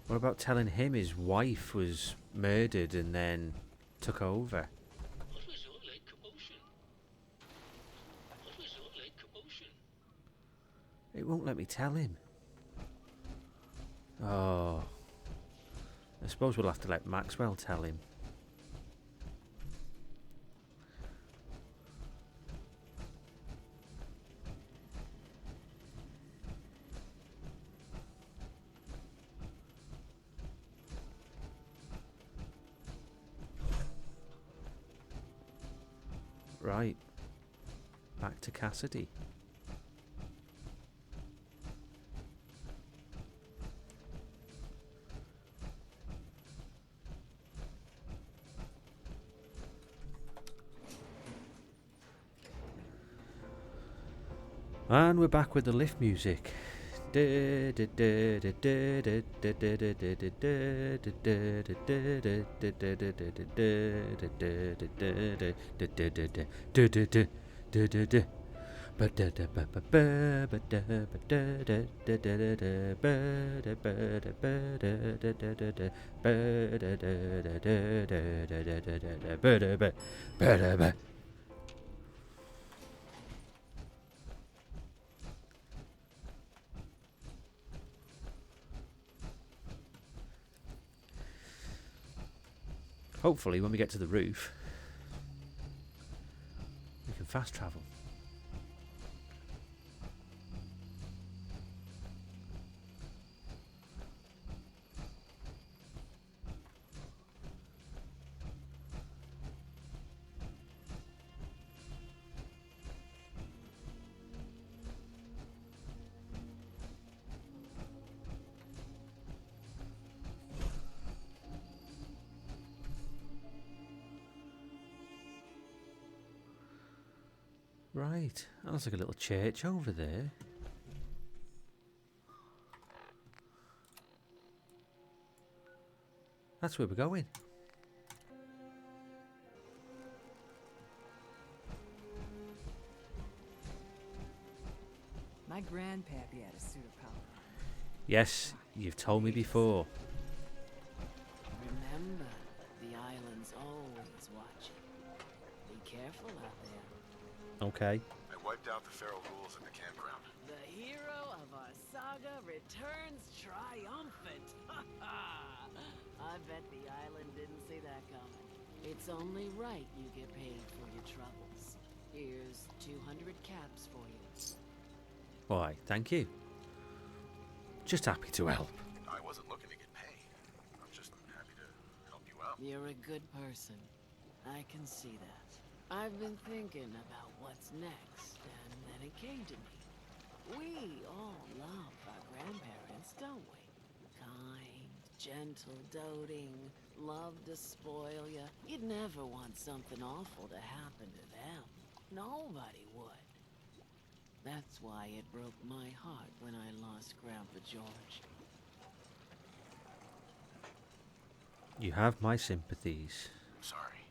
What about telling him his wife was murdered and then took over? What was all that commotion? What was all that commotion? It won't let me tell him. Oh. I suppose we'll have to let Maxwell tell him. Right. Back to Cassidy. And we're back with the lift music. Hopefully, when we get to the roof, we can fast travel. Right, that looks like a little church over there. That's where we're going. My grandpappy had a suit of power. Yes, you've told me before. Remember, the island's always watching. Be careful out there. Okay. I wiped out the feral ghouls at the campground. The hero of our saga returns triumphant. I bet the island didn't see that coming. It's only right you get paid for your troubles. Here's 200 caps for you. Why, thank you. Just happy to help. I wasn't looking to get paid. I'm just happy to help you out. You're a good person. I can see that. I've been thinking about what's next, and then it came to me. We all love our grandparents, don't we? Kind, gentle, doting, love to spoil you. You'd never want something awful to happen to them. Nobody would. That's why it broke my heart when I lost Grandpa George. You have my sympathies. Sorry.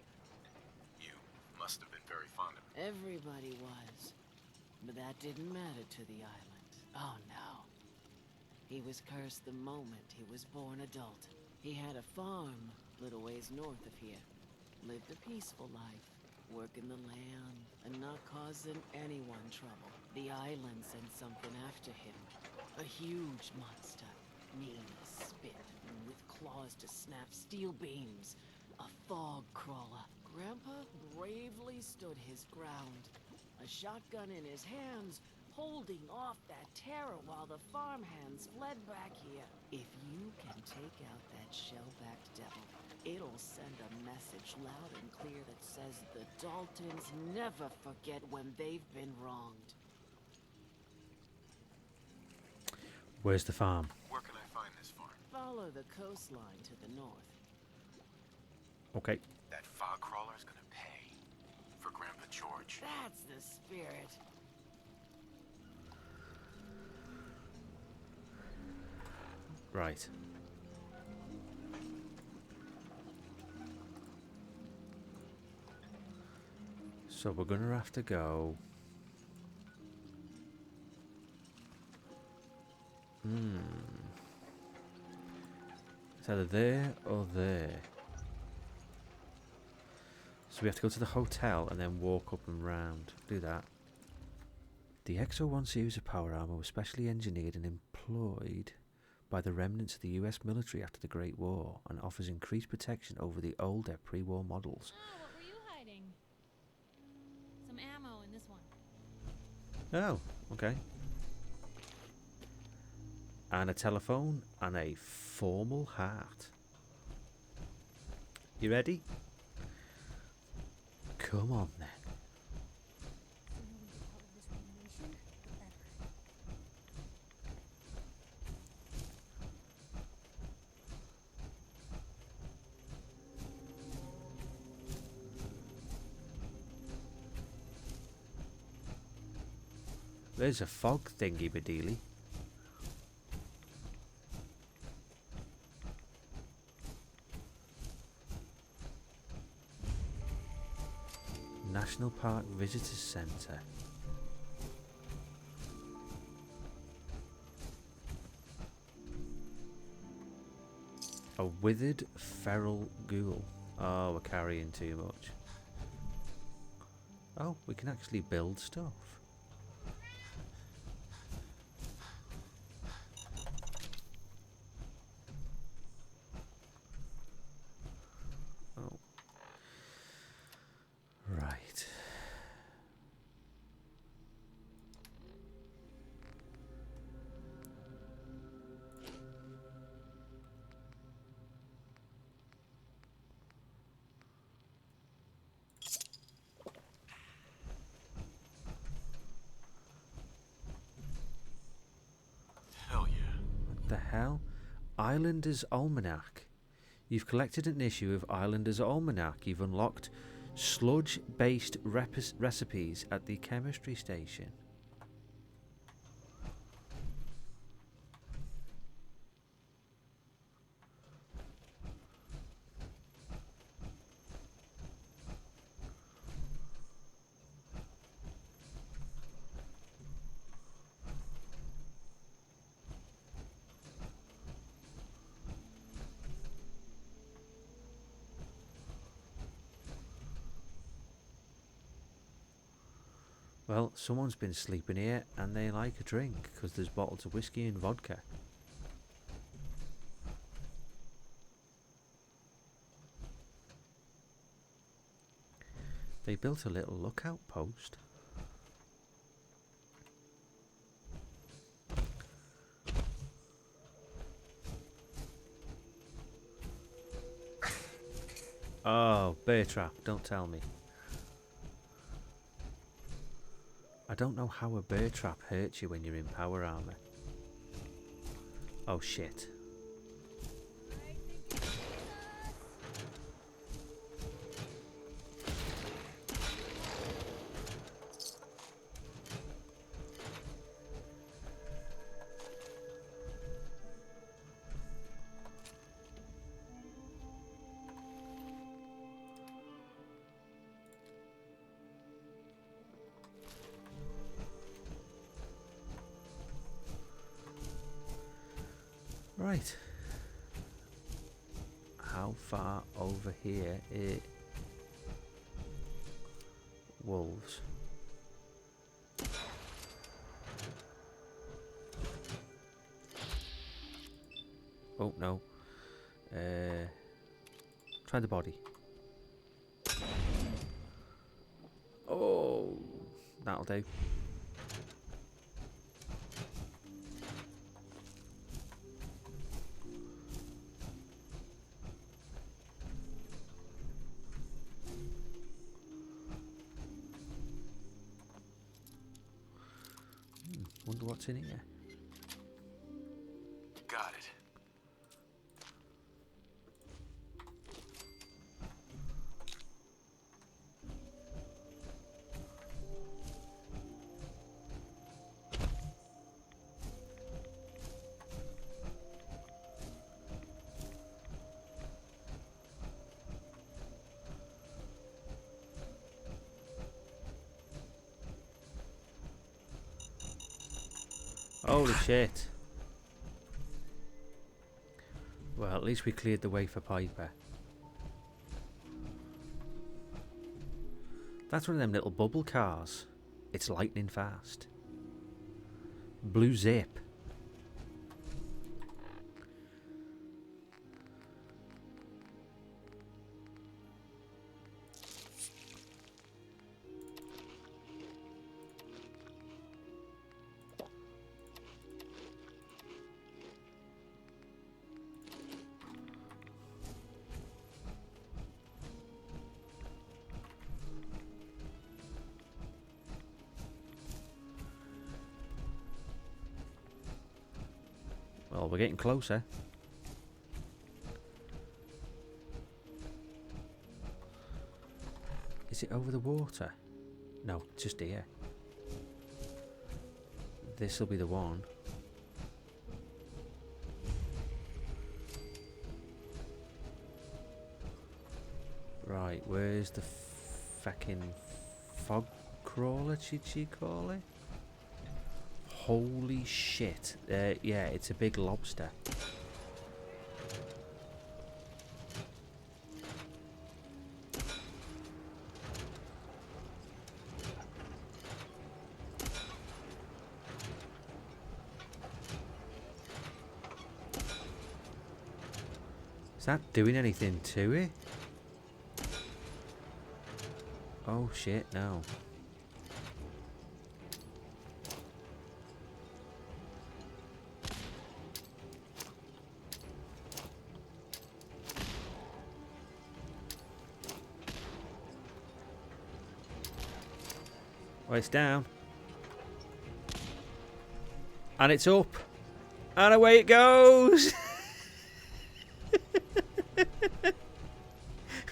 You must have been very fond of him. Everybody was. But that didn't matter to the island. Oh no. He was cursed the moment he was born adult. He had a farm little ways north of here. Lived a peaceful life, working the land and not causing anyone trouble. The island sent something after him. A huge monster, mean as spit, with claws to snap steel beams. A fog crawler. Grandpa bravely stood his ground. A shotgun in his hands, holding off that terror while the farmhands fled back here. If you can take out that shell-backed devil, it'll send a message loud and clear that says the Daltons never forget when they've been wronged. Where's the farm? Where can I find this farm? Follow the coastline to the north. Okay. That fog crawler's gonna pay for Grandpa George. That's the spirit. Right. So we're gonna have to go. either there or there. So we have to go to the hotel and then walk up and round. Do that. The XO-1 series of power armor was specially engineered and employed by the remnants of the US military after the Great War and offers increased protection over the older pre-war models. Oh, what were you hiding? Some ammo in this one. Oh, okay. And a telephone and a formal hat. You ready? Come on then. There's a fog thingy bedeely. National Park Visitors Centre. A withered feral ghoul. Oh, we're carrying too much. Oh, we can actually build stuff. Oh. Right. Hell yeah. What the hell? Islander's Almanac. You've collected an issue of Islander's Almanac. You've unlocked sludge-based recipes at the chemistry station. Well, someone's been sleeping here and they like a drink because there's bottles of whiskey and vodka. They built a little lookout post. Oh, bear trap, don't tell me. I don't know how a bear trap hurts you when you're in power armor. Oh shit. Right. How far over here is wolves? Oh no. Try the body. Oh, that'll do. Wonder what's in here. Got it. Holy shit. Well, At least we cleared the way for Piper. That's one of them little bubble cars. It's lightning fast. Blue zip. Well, we're getting closer. Is it over the water? No, just here. This'll be the one. Right, where's the fucking fog crawler, did she call it? Holy shit. Yeah, it's a big lobster. Is that doing anything to it? Oh shit, no. Well, it's down. And it's up. And away it goes.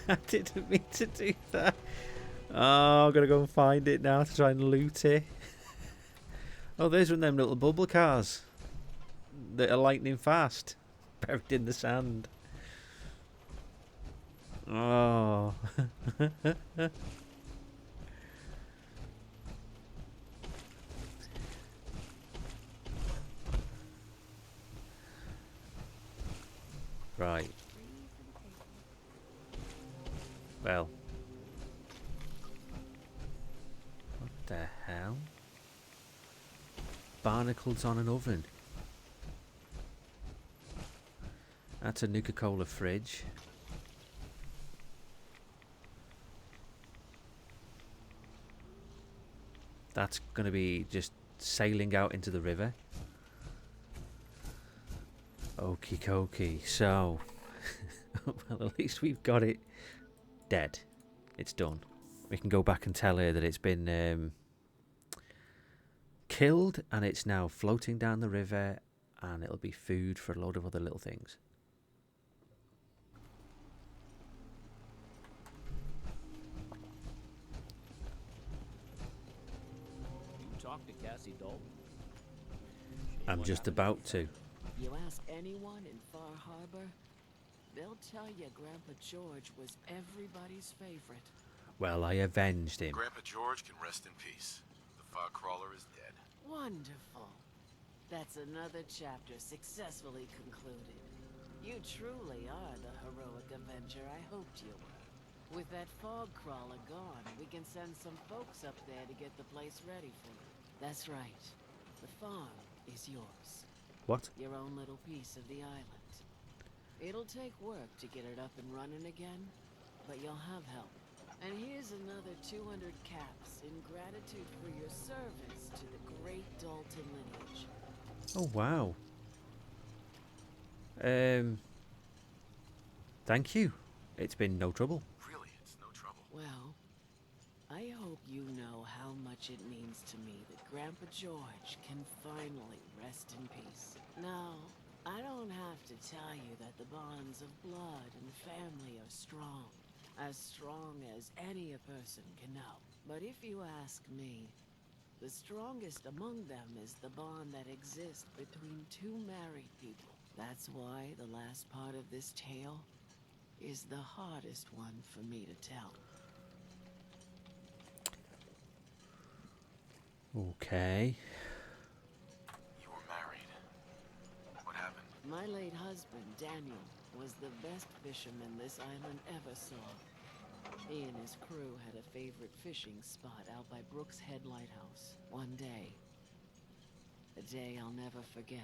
I didn't mean to do that. Oh, I'm going to go and find it now to try and loot it. Oh, there's one of them little bubble cars that are lightning fast. Buried in the sand. Oh. Right. Well. What the hell? Barnacles on an oven. That's a Nuka-Cola fridge. That's going to be just sailing out into the river. Okie dokie. So, well, at least we've got it dead. It's done. We can go back and tell her that it's been killed and it's now floating down the river and it'll be food for a load of other little things. You talk to Cassie Dalton? I'm just about to. You ask anyone in Far Harbor, they'll tell you Grandpa George was everybody's favorite. Well, I avenged him. Grandpa George can rest in peace. The fog crawler is dead. Wonderful. That's another chapter successfully concluded. You truly are the heroic Avenger I hoped you were. With that fog crawler gone, we can send some folks up there to get the place ready for you. That's right. The farm is yours. What? Your own little piece of the island. It'll take work to get it up and running again, but you'll have help. And here's another 200 caps in gratitude for your service to the great Dalton lineage. Oh, wow. Thank you. It's been no trouble. Really, it's no trouble. Well, I hope you know how much it means to me that Grandpa George can finally rest in peace. Now, I don't have to tell you that the bonds of blood and family are strong. As strong as any a person can know. But if you ask me, the strongest among them is the bond that exists between two married people. That's why the last part of this tale is the hardest one for me to tell. Okay. You were married. What happened? My late husband, Daniel, was the best fisherman this island ever saw. He and his crew had a favorite fishing spot out by Brooks Head Lighthouse. One day, a day I'll never forget.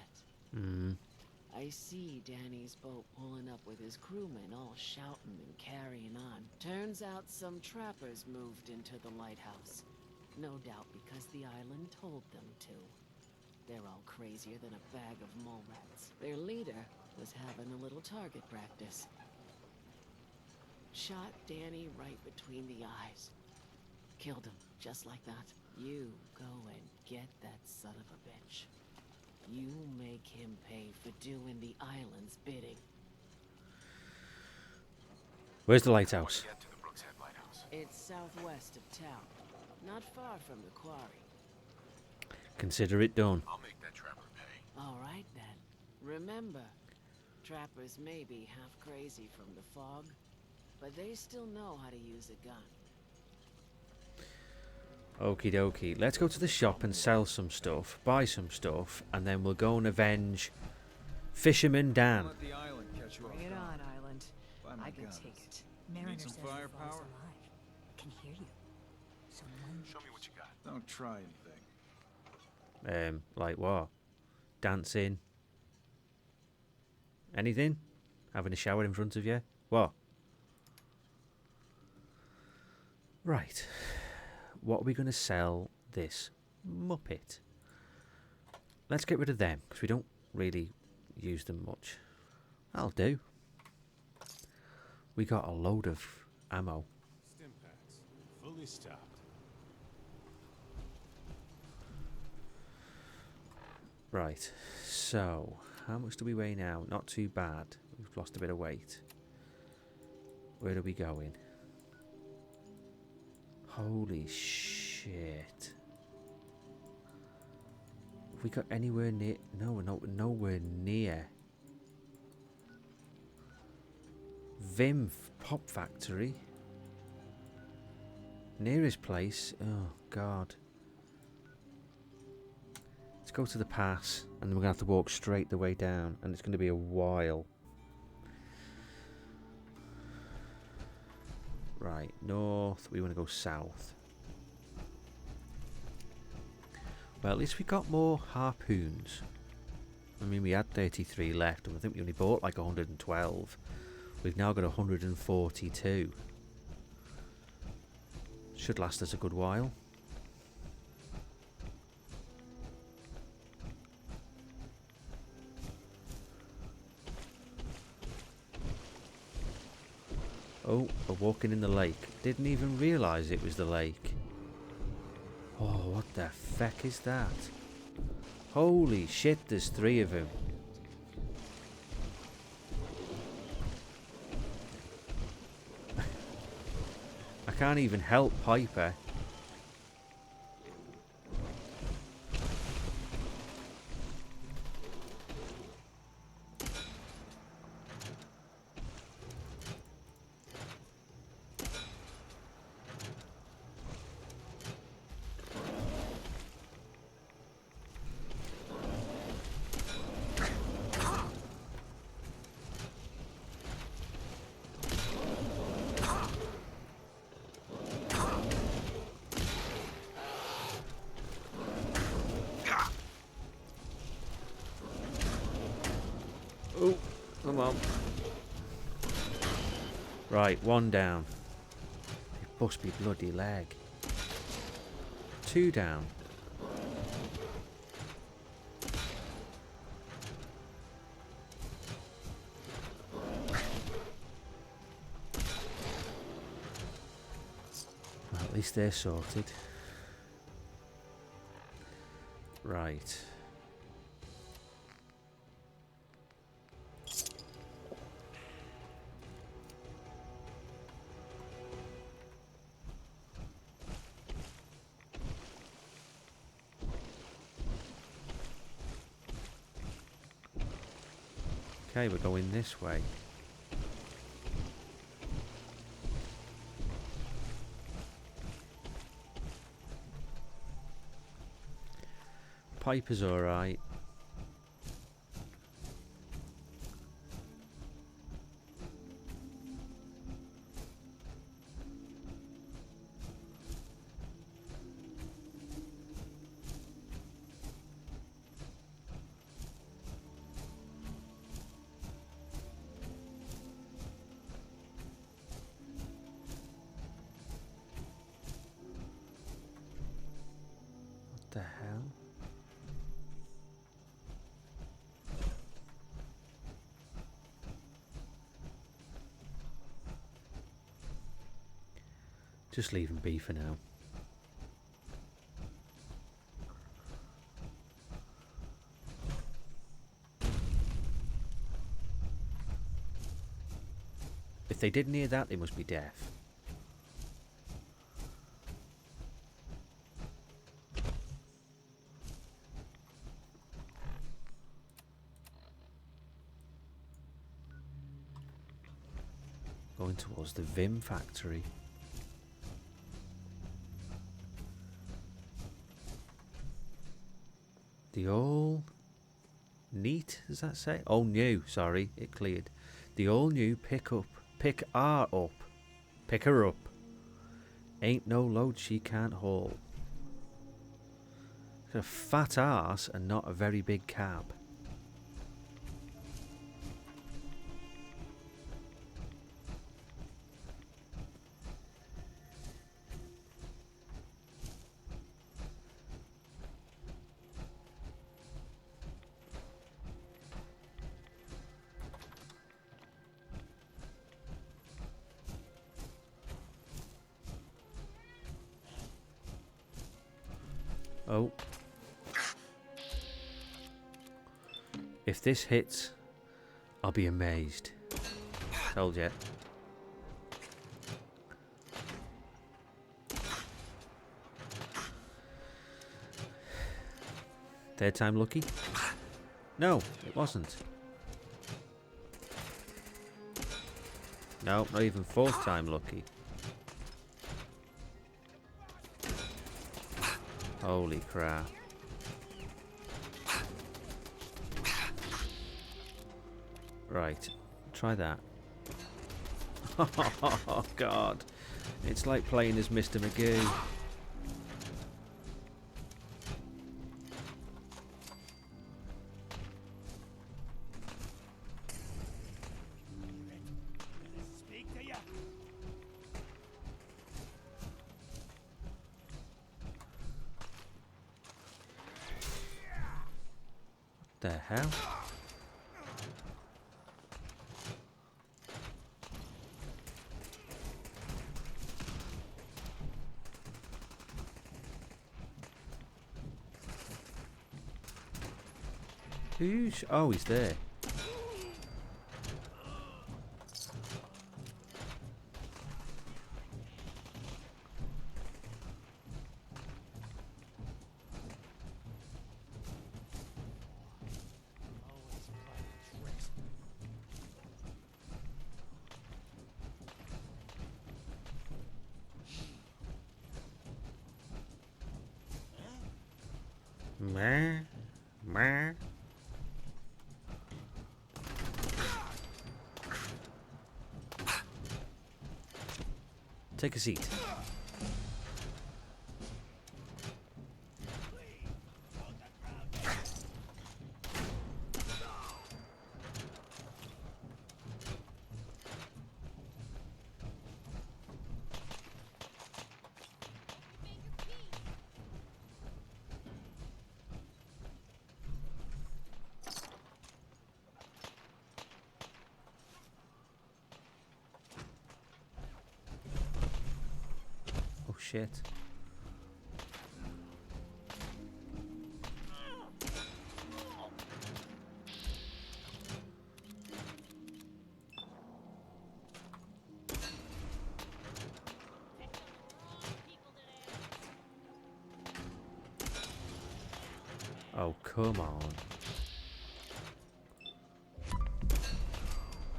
I see Danny's boat pulling up with his crewmen all shouting and carrying on. Turns out some trappers moved into the lighthouse. No doubt because the island told them to. They're all crazier than a bag of mole rats. Their leader was having a little target practice. Shot Danny right between the eyes. Killed him, just like that. You go and get that son of a bitch. You make him pay for doing the island's bidding. Where's the lighthouse? Get to the Brooks Head Lighthouse. It's southwest of town, not far from the quarry. Consider it done. I'll make that trapper pay. All right then. Remember, trappers may be half crazy from the fog, but they still know how to use a gun. Okie dokie. Let's go to the shop and sell some stuff, buy some stuff, and then we'll go and avenge Fisherman Dan. Let the island catch you off Bring it guard. on, Island. Buy my I can guns. take it. Need Mariner some says the fog's firepower? alive. Can hear you. Someone. Show me what you got. Don't try anything. Like what? Dancing? Anything? Having a shower in front of you? What? Right. What are we going to sell this Muppet? Let's get rid of them, because we don't really use them much. That'll do. We got a load of ammo. Stim packs, fully stocked. Right, so how much do we weigh now? Not too bad. We've lost a bit of weight. Where are we going? Holy shit. Have we got anywhere near? No, we're not, nowhere near. Vim Pop Factory. Nearest place. Oh, God. Let's go to the pass, and then we're going to have to walk straight the way down, and it's going to be a while. Right, north. We want to go south. Well, at least we got more harpoons. I mean, we had 33 left, and I think we only bought like 112. We've now got 142. Should last us a good while. Oh, we're walking in the lake. Didn't even realise it was the lake. Oh, what the feck is that? Holy shit, there's 3 of them. I can't even help Piper. Oh, come on. Right, 1 down. It must be bloody leg. 2 down. Well, at least they're sorted. Right. Okay, we're going this way. Piper's alright. Just leave him be for now. If they didn't hear that, they must be deaf. Going towards the Vim factory. The all neat, does that say? Oh, new, sorry, it cleared. The all new pick her up. Ain't no load she can't haul. Got a fat arse and not a very big cab. Oh. If this hits, I'll be amazed. Told ya. Third time lucky? No, it wasn't. No, not even fourth time lucky. Holy crap. Right, try that. Oh god. It's like playing as Mr. McGee. The hell? Who's... Oh, he's there. Meh. Meh. Take a seat. Oh shit. Oh, come on.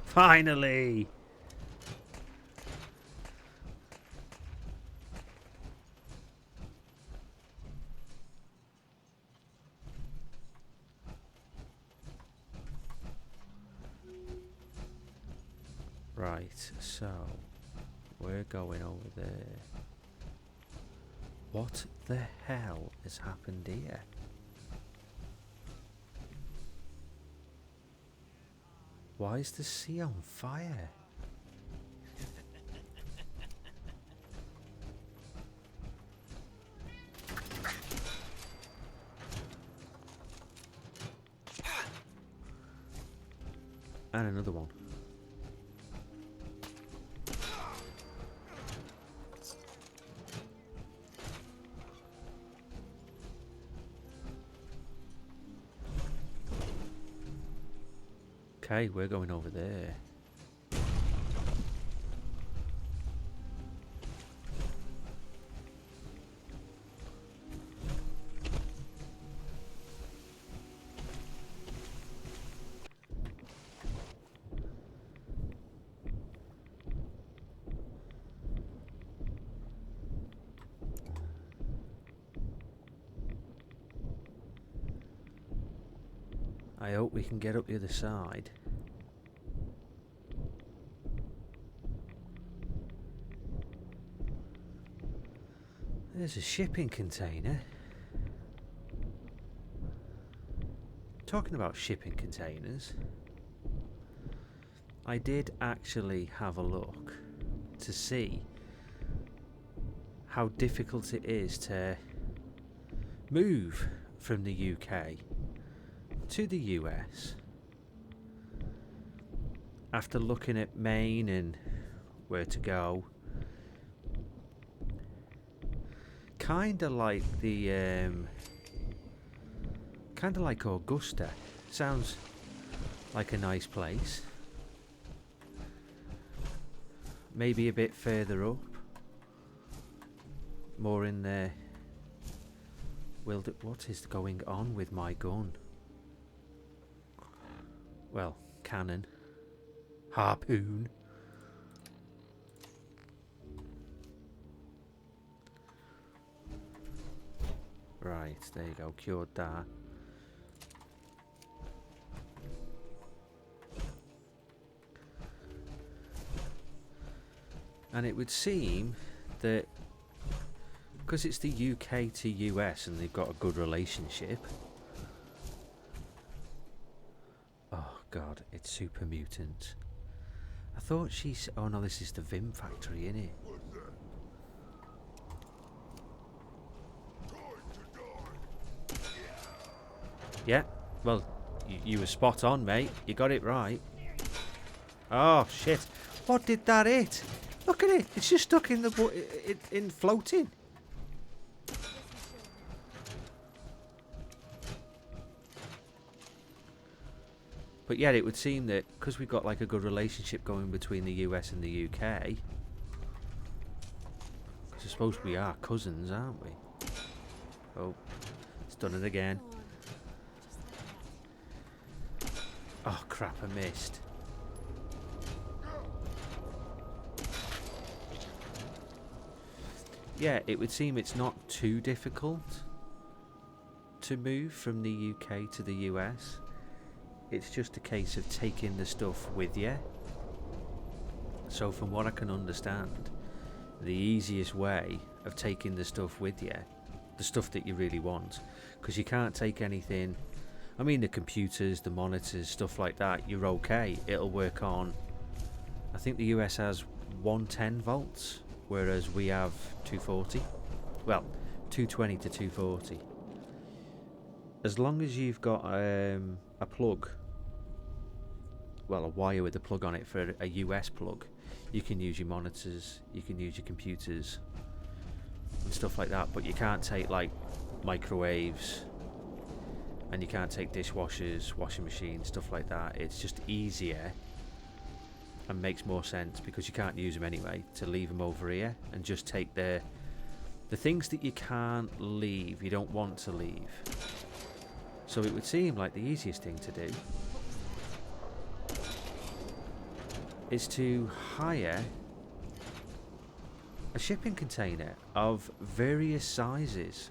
Finally! Right, so we're going over there. What the hell has happened here? Why is the sea on fire? And another one. Okay, we're going over there. I hope we can get up the other side. There's a shipping container. Talking about shipping containers, I did actually have a look to see how difficult it is to move from the UK to the US after looking at Maine and where to go. Kinda like the kinda like Augusta. Sounds like a nice place. Maybe a bit further up. More in there. What is going on with my gun? Well, cannon. Harpoon. Right, there you go, cured that. And it would seem that because it's the UK to US and they've got a good relationship. Oh god, it's Super Mutant. I thought she's... Oh no, this is the Vim factory, innit? Yeah, well, you were spot on, mate. You got it right. Oh shit! What did that hit? Look at it. It's just stuck in the in floating. But yeah, it would seem that because we've got like a good relationship going between the US and the UK, because I suppose we are cousins, aren't we? Oh, it's done it again. Oh crap, I missed. Yeah, it would seem it's not too difficult to move from the UK to the US. It's just a case of taking the stuff with you. So from what I can understand, the easiest way of taking the stuff with you, the stuff that you really want, because you can't take anything... I mean, the computers, the monitors, stuff like that, you're okay. It'll work on... I think the US has 110 volts, whereas we have 240. Well, 220 to 240. As long as you've got a plug, well, a wire with a plug on it for a US plug, you can use your monitors, you can use your computers, and stuff like that. But you can't take, like, microwaves... And you can't take dishwashers, washing machines, stuff like that. It's just easier and makes more sense, because you can't use them anyway, to leave them over here and just take the things that you can't leave, you don't want to leave. So it would seem like the easiest thing to do is to hire a shipping container of various sizes.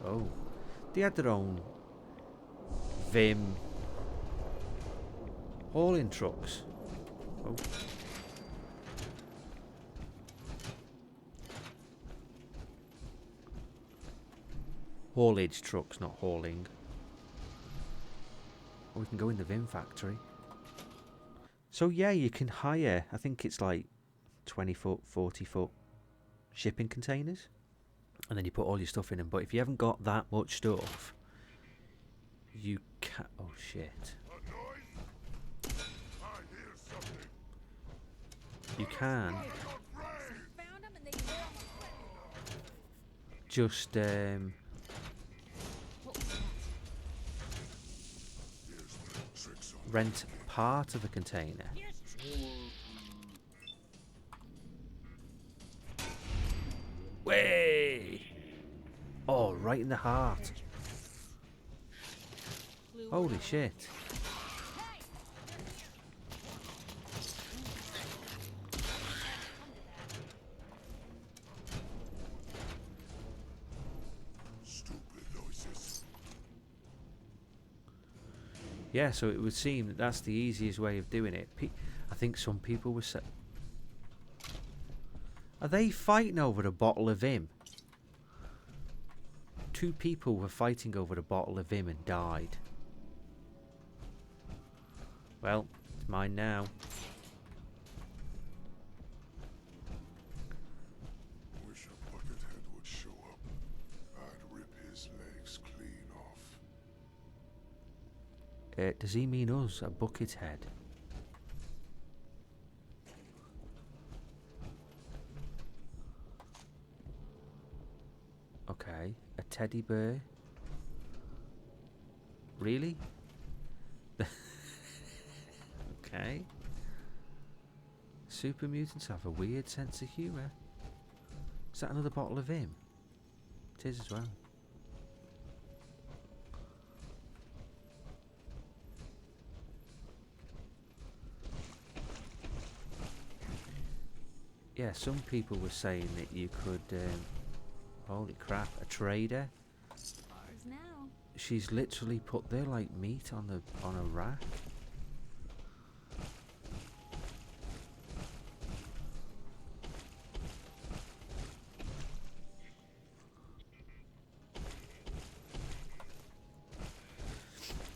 Oh, they had their own Vim hauling trucks. Oh. Haulage trucks, not hauling. Or we can go in the Vim factory. So yeah, you can hire, I think it's like 20 foot, 40 foot shipping containers. And then you put all your stuff in them. But if you haven't got that much stuff, you can't... Oh, shit. You can just rent part of a container. Way! Oh, right in the heart. Holy shit. Yeah, so it would seem that that's the easiest way of doing it. I think some people were Are they fighting over a bottle of Vim? 2 people were fighting over a bottle of Vim and died. Well, it's mine now. Wish a buckethead would show up. I'd rip his legs clean off. Does he mean us, a buckethead? Okay, a teddy bear. Really? Okay. Super mutants have a weird sense of humour. Is that another bottle of Vim? It is as well. Yeah, some people were saying that you could, holy crap, a trader. Now. She's literally put their like meat on a rack.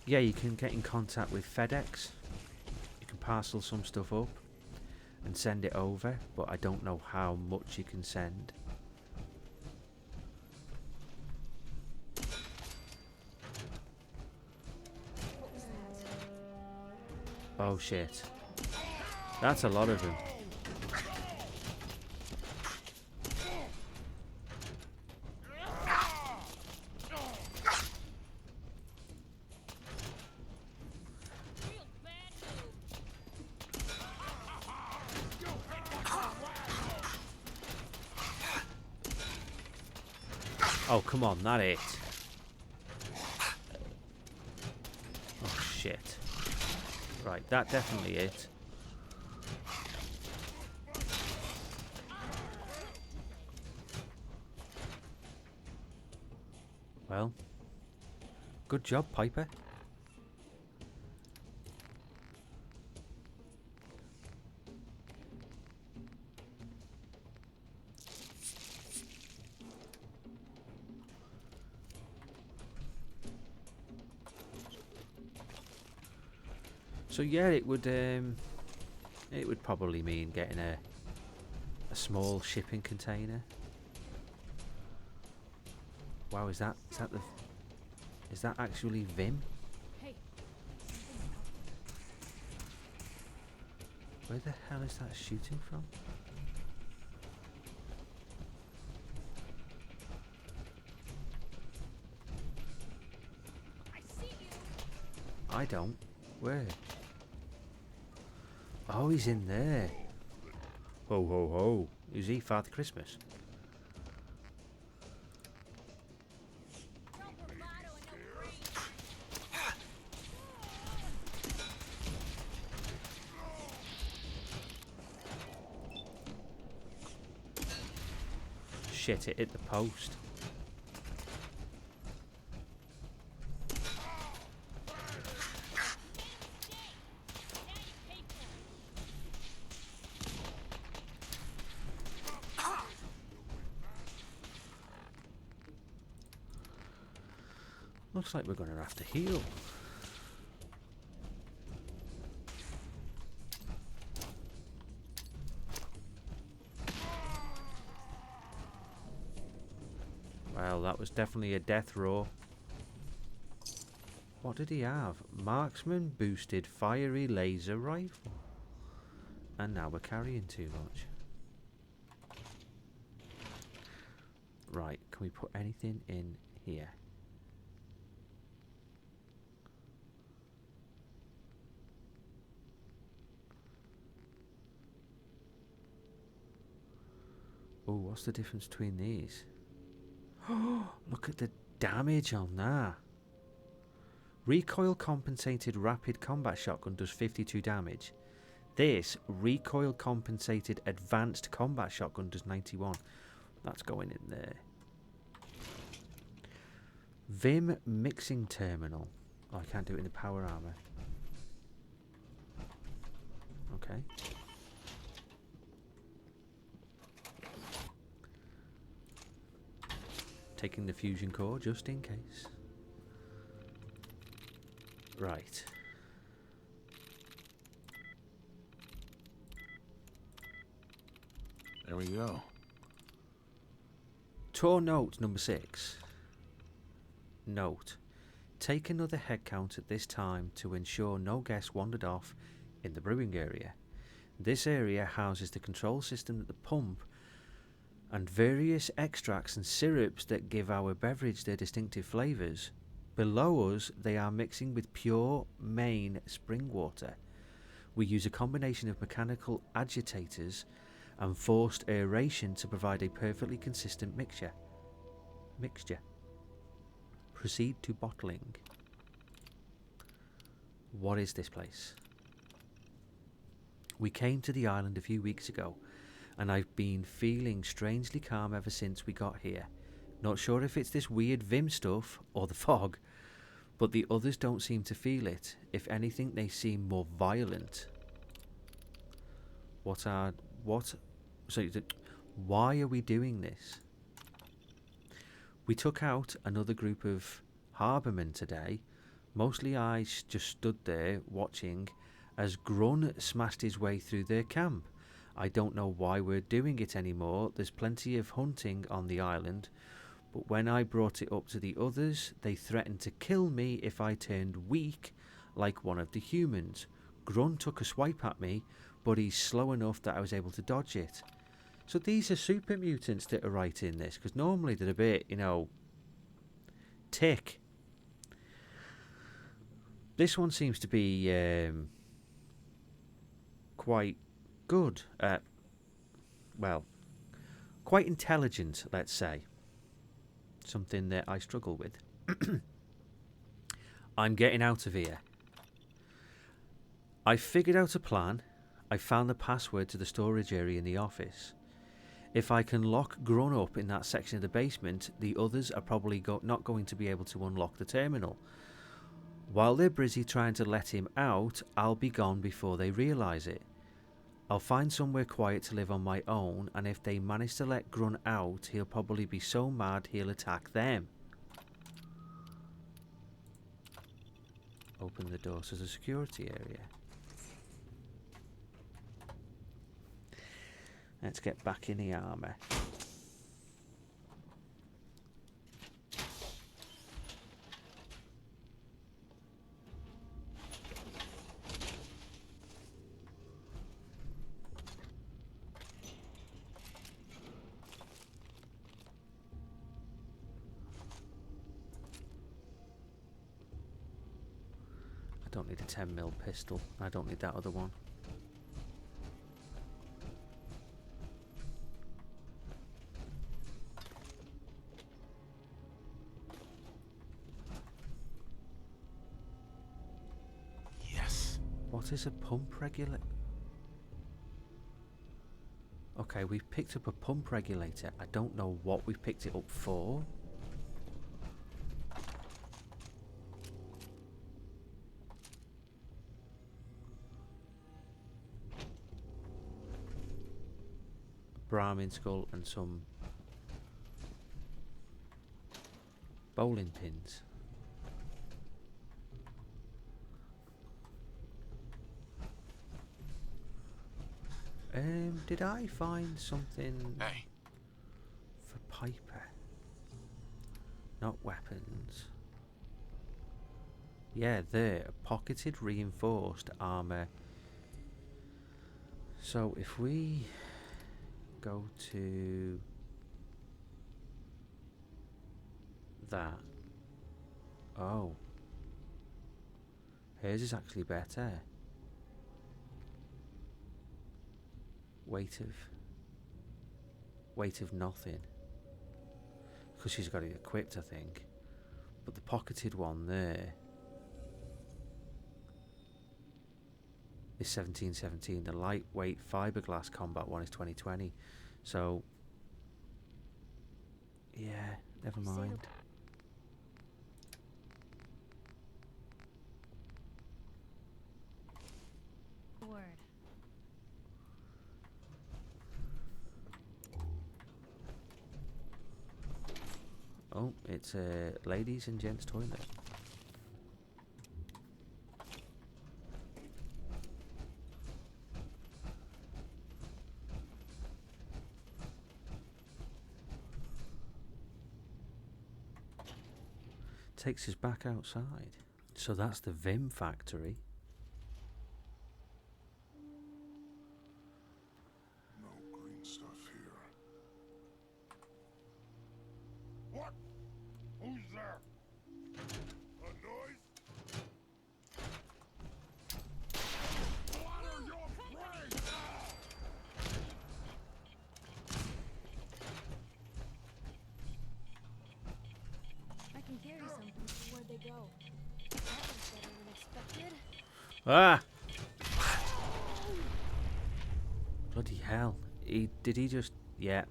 Yeah, you can get in contact with FedEx. You can parcel some stuff up and send it over, but I don't know how much you can send. Oh shit. That's a lot of them. Oh, come on, that it. Oh, shit. Right, that definitely it. Well, good job, Piper. So yeah, it would probably mean getting a small shipping container. Wow, is that actually Vim? Hey. Where the hell is that shooting from? I see you. I don't. Where? Oh, he's in there. Ho ho ho. Is he Father Christmas? Shit, it hit the post. Looks like we're going to have to heal. Well, that was definitely a death row. What did he have? Marksman boosted fiery laser rifle. And now we're carrying too much. Right, can we put anything in here? Oh, what's the difference between these? Look at the damage on that. Recoil compensated rapid combat shotgun does 52 damage. This recoil compensated advanced combat shotgun does 91. That's going in there. Vim mixing terminal. Oh, I can't do it in the power armor. Okay. Taking the fusion core just in case. Right. There we go. Tour note number 6. Note. Take another head count at this time to ensure no guests wandered off in the brewing area. This area houses the control system at the pump and various extracts and syrups that give our beverage their distinctive flavours. Below us, they are mixing with pure Maine spring water. We use a combination of mechanical agitators and forced aeration to provide a perfectly consistent mixture. Proceed to bottling. What is this place? We came to the island a few weeks ago, and I've been feeling strangely calm ever since we got here. Not sure if it's this weird Vim stuff or the fog, but the others don't seem to feel it. If anything, they seem more violent. Why are we doing this? We took out another group of harbourmen today. Mostly I just stood there watching as Grun smashed his way through their camp. I don't know why we're doing it anymore. There's plenty of hunting on the island, but when I brought it up to the others, they threatened to kill me if I turned weak like one of the humans. Grun took a swipe at me, but he's slow enough that I was able to dodge it. So these are super mutants that are right in this, because normally they're a bit, tick. This one seems to be quite good at, quite intelligent, let's say. Something that I struggle with. I'm getting out of here. I figured out a plan. I found the password to the storage area in the office. If I can lock Grun up in that section of the basement, the others are probably not going to be able to unlock the terminal. While they're busy trying to let him out, I'll be gone before they realise it. I'll find somewhere quiet to live on my own, and if they manage to let Grun out, he'll probably be so mad he'll attack them. Open the door to the security area. Let's get back in the armour. I don't need a 10mm pistol. I don't need that other one. What is a pump regulator? Okay, we've picked up a pump regulator. I don't know what we've picked it up for. Brahmin skull and some bowling pins. Did I find something for Piper? Not weapons. Yeah, there. Pocketed reinforced armour. So if we go to that. Oh. Hers is actually better. Weight of weight of nothing. Because she's got it equipped, I think. But the pocketed one there is 1717. The lightweight fiberglass combat one is 2020. So, yeah, never mind. Word. Oh, it's a ladies and gents toilet. Takes us back outside. So that's the Vim factory. No green stuff here. What? Who's there? A noise? Water your brain! I can carry something. Where'd they go? That was better than expected. Ah! Bloody hell. Did he just... Yeah.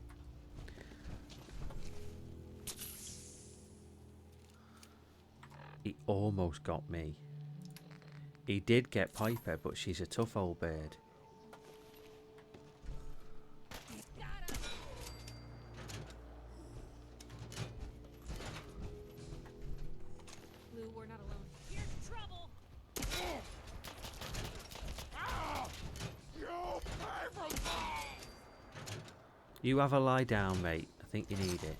He almost got me. He did get Piper, but she's a tough old bird. Lou, we're not alone. Here's trouble! You have a lie down, mate. I think you need it.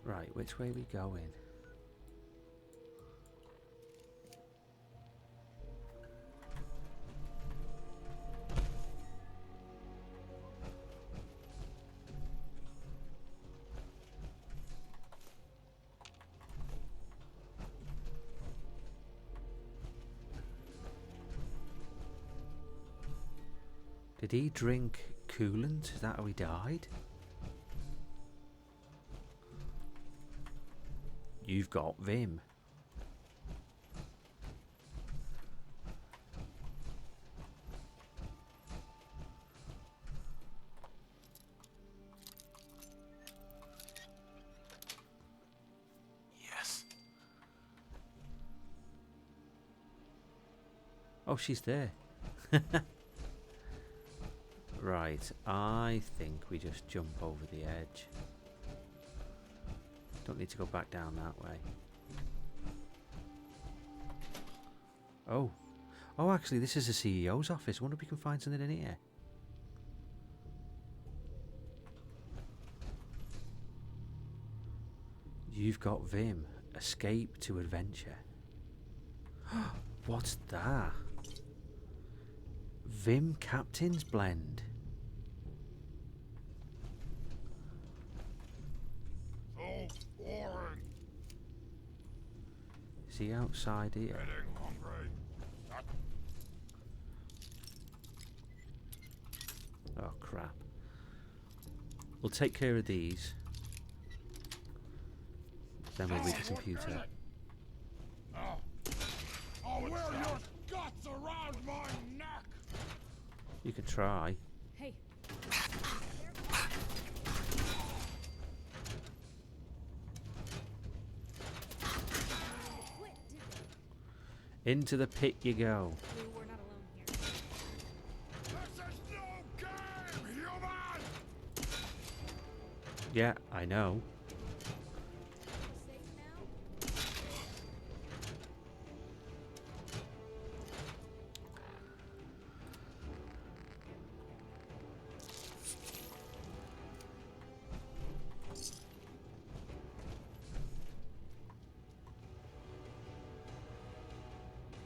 Right, which way are we going? Did he drink coolant? Is that how he died? You've got Vim. Yes. Oh, she's there. Right, I think we just jump over the edge. Don't need to go back down that way. Oh. Oh, actually, this is the CEO's office. I wonder if we can find something in here. You've got Vim. Escape to adventure. What's that? Vim Captain's Blend. So boring. Is he outside here? Getting hungry. Oh, crap. We'll take care of these. Then we'll read the computer. I'll wear your guts around my neck. You can try. Hey. Into the pit you go. Lou, we're not alone here. This is no game, human! Yeah, I know. Safe now?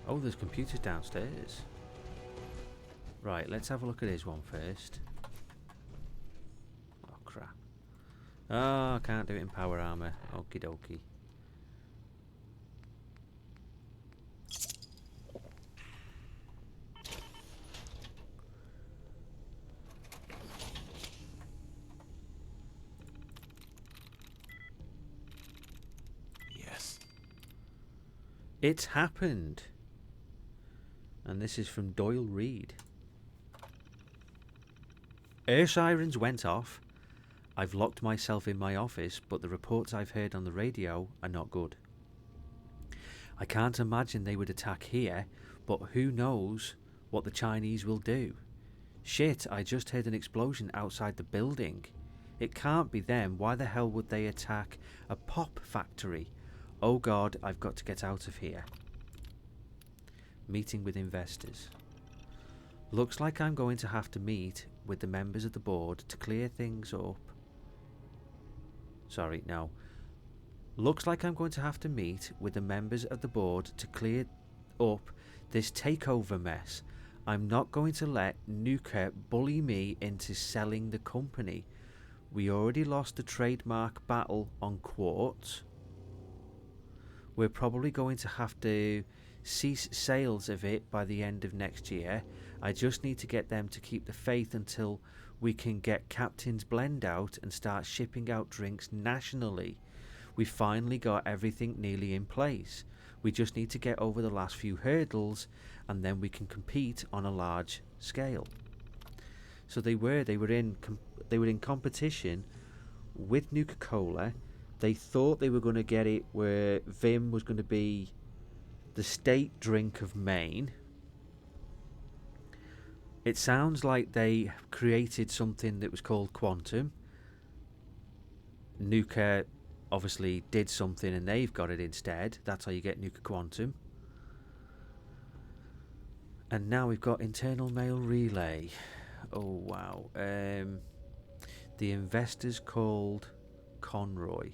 Oh, there's computers downstairs. Right, let's have a look at his one first. Oh, crap. Oh, I can't do it in power armor. Okie dokie. Yes. It's happened. And this is from Doyle Reed. Air sirens went off. I've locked myself in my office, but the reports I've heard on the radio are not good. I can't imagine they would attack here, but who knows what the Chinese will do. Shit, I just heard an explosion outside the building. It can't be them. Why the hell would they attack a pop factory? Oh God, I've got to get out of here. Meeting with investors. Looks like I'm going to have to meet with the members of the board to clear things up. Sorry, no. Looks like I'm going to have to meet with the members of the board to clear up this takeover mess. I'm not going to let Nuka bully me into selling the company. We already lost the trademark battle on quartz. We're probably going to have to cease sales of it by the end of next year. I just need to get them to keep the faith until we can get Captain's Blend out and start shipping out drinks nationally. We finally got everything nearly in place. We just need to get over the last few hurdles and then we can compete on a large scale. So they were in competition with Nuka-Cola. They thought they were going to get it where Vim was going to be the state drink of Maine. It sounds like they created something that was called Quantum. Nuka obviously did something and they've got it instead. That's how you get Nuka Quantum. And now we've got internal mail relay. Oh wow. The investors called Conroy.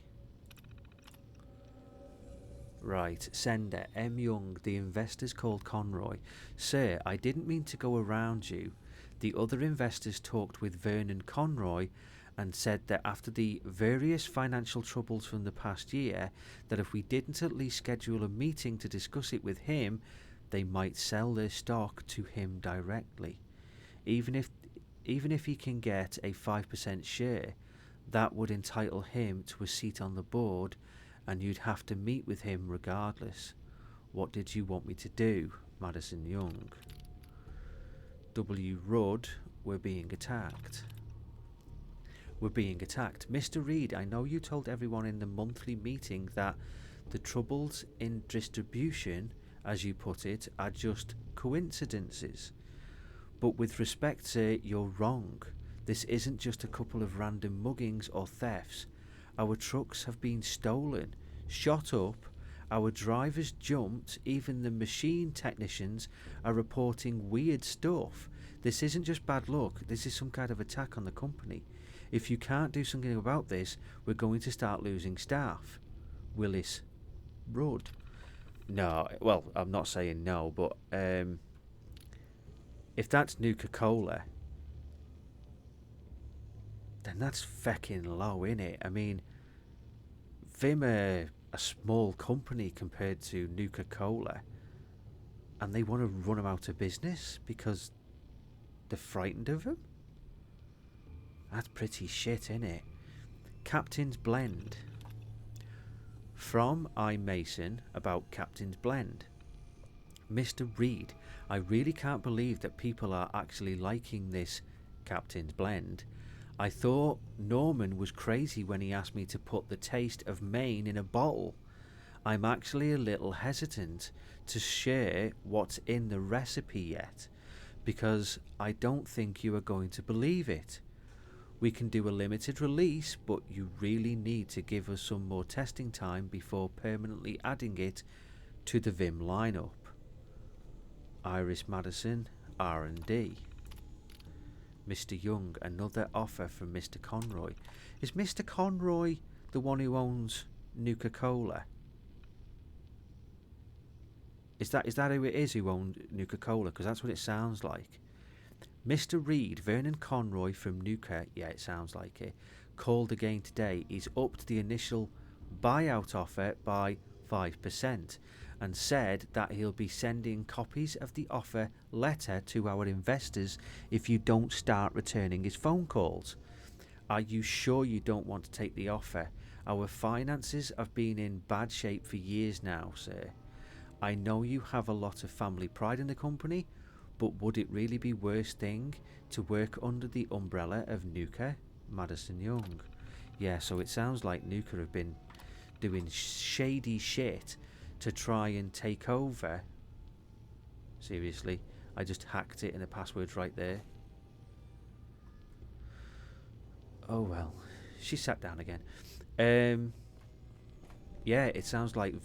Right, sender, M. Young, the investors called Conroy. Sir, I didn't mean to go around you. The other investors talked with Vernon Conroy and said that after the various financial troubles from the past year, that if we didn't at least schedule a meeting to discuss it with him, they might sell their stock to him directly. Even if he can get a 5% share, that would entitle him to a seat on the board, and you'd have to meet with him regardless. What did you want me to do, Madison Young? W. Rudd, we're being attacked. We're being attacked. Mr. Reed, I know you told everyone in the monthly meeting that the troubles in distribution, as you put it, are just coincidences. But with respect, sir, you're wrong. This isn't just a couple of random muggings or thefts. Our trucks have been stolen, shot up, our drivers jumped, even the machine technicians are reporting weird stuff. This isn't just bad luck, this is some kind of attack on the company. If you can't do something about this, we're going to start losing staff. Willis Rudd. No, well, I'm not saying no, but if that's Nuka-Cola, then that's feckin' low, innit? I mean, Vim are a small company compared to Nuka-Cola, and they want to run them out of business because they're frightened of them? That's pretty shit, innit? Captain's Blend. From I. Mason about Captain's Blend. Mr. Reed, I really can't believe that people are actually liking this Captain's Blend. I thought Norman was crazy when he asked me to put the taste of Maine in a bottle. I'm actually a little hesitant to share what's in the recipe yet, because I don't think you are going to believe it. We can do a limited release, but you really need to give us some more testing time before permanently adding it to the Vim lineup. Iris Madison, R&D. Mr. Young, another offer from Mr. Conroy. Is Mr. Conroy the one who owns Nuka-Cola? Is that who it is who owned Nuka-Cola? Because that's what it sounds like. Mr. Reed, Vernon Conroy from Nuka, yeah, it sounds like it, called again today. He's upped the initial buyout offer by 5% and said that he'll be sending copies of the offer letter to our investors if you don't start returning his phone calls. Are you sure you don't want to take the offer? Our finances have been in bad shape for years now, sir. I know you have a lot of family pride in the company, but would it really be worst thing to work under the umbrella of Nuka? Madison Young. Yeah, so it sounds like Nuka have been doing shady shit to try and take over. Seriously, I just hacked it and the password's right there. Oh well, she sat down again. Yeah, it sounds like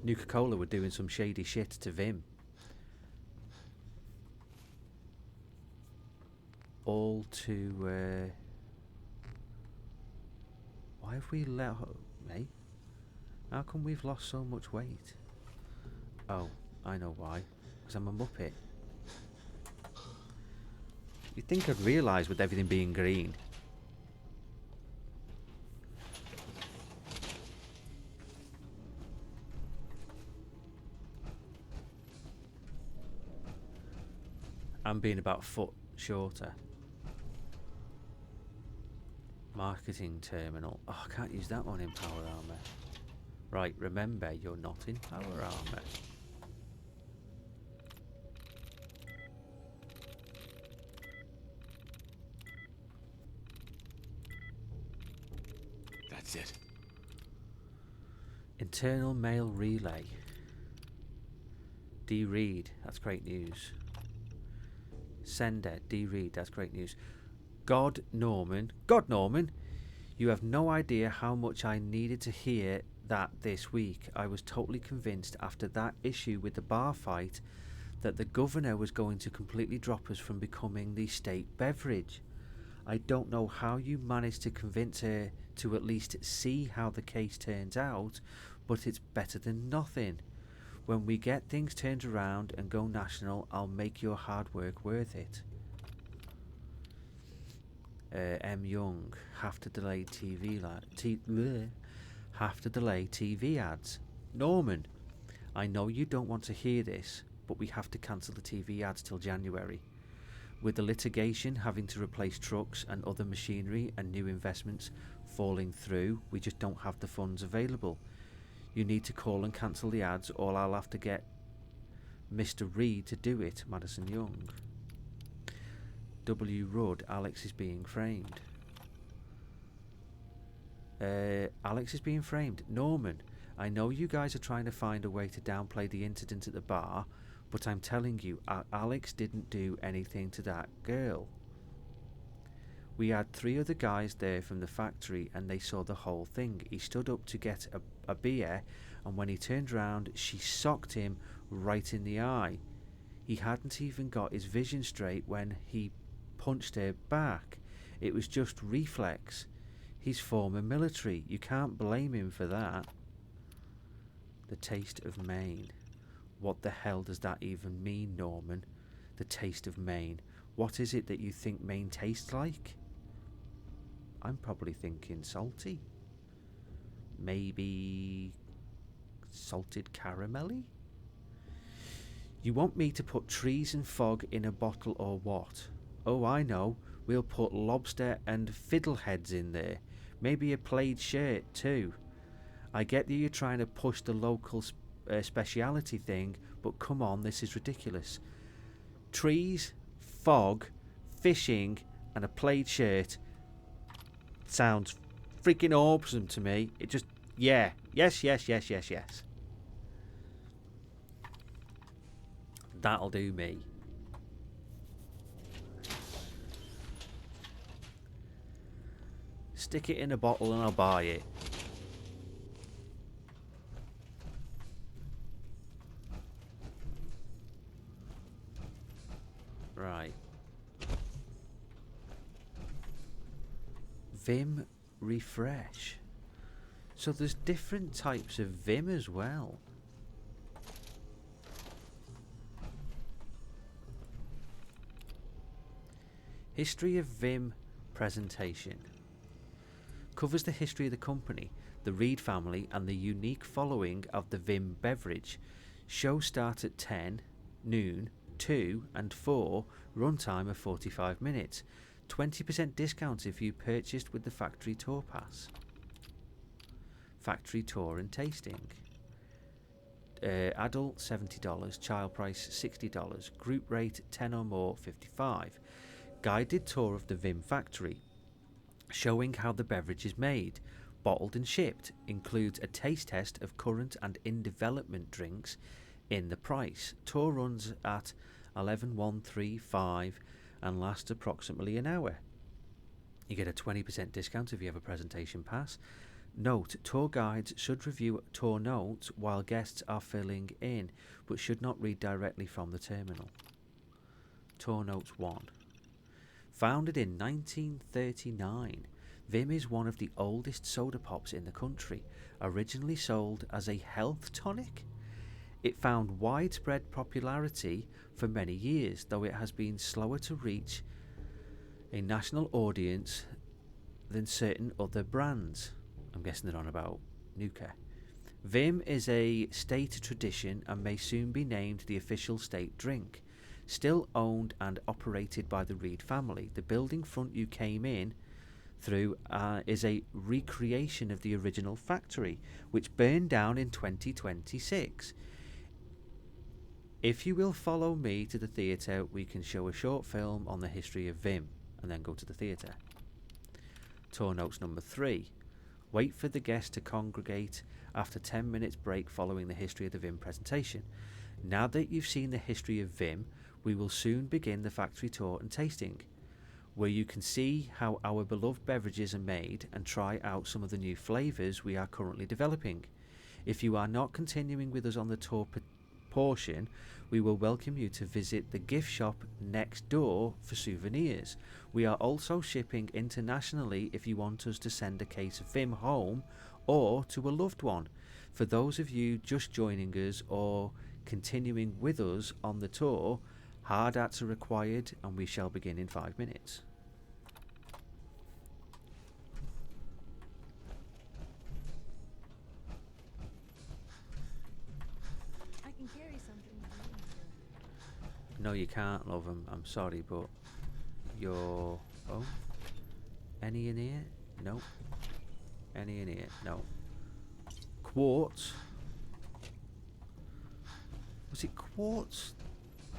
Nuka-Cola were doing some shady shit to Vim. All to why have we let mate? How come we've lost so much weight? Oh, I know why. Because I'm a muppet. You'd think I'd realise with everything being green. I'm being about a foot shorter. Marketing terminal. Oh, I can't use that one in power armor. Right, remember, you're not in power armor. That's it. Internal mail relay. D. Reed, that's great news. Sender, D. Reed, that's great news. God Norman, you have no idea how much I needed to hear that this week. I was totally convinced after that issue with the bar fight that the governor was going to completely drop us from becoming the state beverage. I don't know how you managed to convince her to at least see how the case turns out, but it's better than nothing. When we get things turned around and go national, I'll make your hard work worth it. M. Young, have to delay TV ads. Norman, I know you don't want to hear this, but we have to cancel the TV ads till January. With the litigation having to replace trucks and other machinery and new investments falling through, we just don't have the funds available. You need to call and cancel the ads, or I'll have to get Mr. Reed to do it. Madison Young. W. Rudd, Alex is being framed. Alex is being framed. Norman, I know you guys are trying to find a way to downplay the incident at the bar, but I'm telling you, Alex didn't do anything to that girl. We had 3 other guys there from the factory and they saw the whole thing. He stood up to get a beer, and when he turned round, she socked him right in the eye. He hadn't even got his vision straight when he punched her back. It was just reflex. He's former military. You can't blame him for that. The taste of Maine. What the hell does that even mean, Norman? The taste of Maine. What is it that you think Maine tastes like? I'm probably thinking salty. Maybe salted caramelly? You want me to put trees and fog in a bottle or what? Oh, I know. We'll put lobster and fiddleheads in there. Maybe a plaid shirt too. I get that you're trying to push the local speciality thing, but come on, this is ridiculous. Trees, fog, fishing, and a plaid shirt sounds freaking awesome to me. It just, yeah. Yes. That'll do me. Stick it in a bottle and I'll buy it. Right. Vim refresh. So there's different types of Vim as well. History of Vim presentation. Covers the history of the company, the Reed family, and the unique following of the Vim beverage. Show start at 10, noon, 2 and 4, runtime of 45 minutes. 20% discount if you purchased with the factory tour pass. Factory tour and tasting. Adult $70, child price $60, group rate 10 or more $55. Guided tour of the Vim factory, showing how the beverage is made, bottled and shipped. Includes a taste test of current and in development drinks in the price. Tour runs at 11:135 and lasts approximately an hour. You get a 20% discount if you have a presentation pass. Note, tour guides should review tour notes while guests are filling in, but should not read directly from the terminal. Tour notes 1. Founded in 1939, Vim is one of the oldest soda pops in the country, originally sold as a health tonic. It found widespread popularity for many years, though it has been slower to reach a national audience than certain other brands. I'm guessing they're on about Nuka. Vim is a state tradition and may soon be named the official state drink. Still owned and operated by the Reed family, the building front you came in through is a recreation of the original factory, which burned down in 2026. If you will follow me to the theatre, we can show a short film on the history of Vim, and then go to the theatre. Tour notes number 3. Wait for the guests to congregate after 10 minutes break following the history of the Vim presentation. Now that you've seen the history of Vim, we will soon begin the factory tour and tasting, where you can see how our beloved beverages are made and try out some of the new flavours we are currently developing. If you are not continuing with us on the tour portion, we will welcome you to visit the gift shop next door for souvenirs. We are also shipping internationally if you want us to send a case of Vim home or to a loved one. For those of you just joining us or continuing with us on the tour, hard hats are required and we shall begin in 5 minutes. I can carry something. No, you can't, love 'em. I'm sorry, but you're... Oh? Any in here? No. Any in here? No. Quartz? Was it quartz?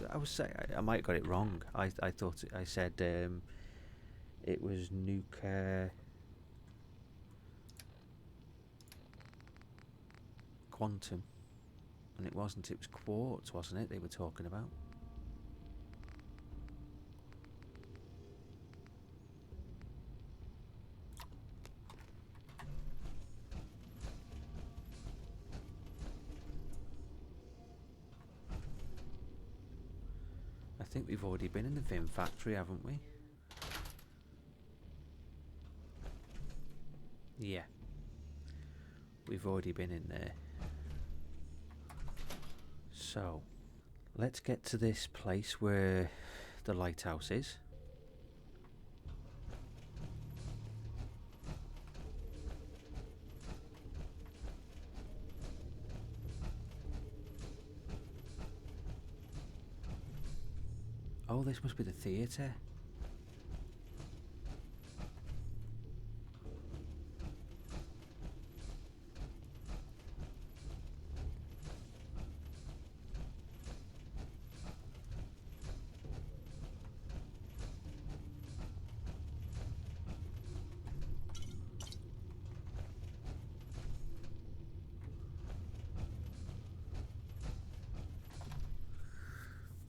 I was saying... I might have got it wrong. I thought... I said it was nuclear... Quantum. And it wasn't. It was quartz, wasn't it, they were talking about? I think we've already been in the Vim factory, haven't we? Yeah. We've already been in there. So, let's get to this place where the lighthouse is. Oh, this must be the theatre.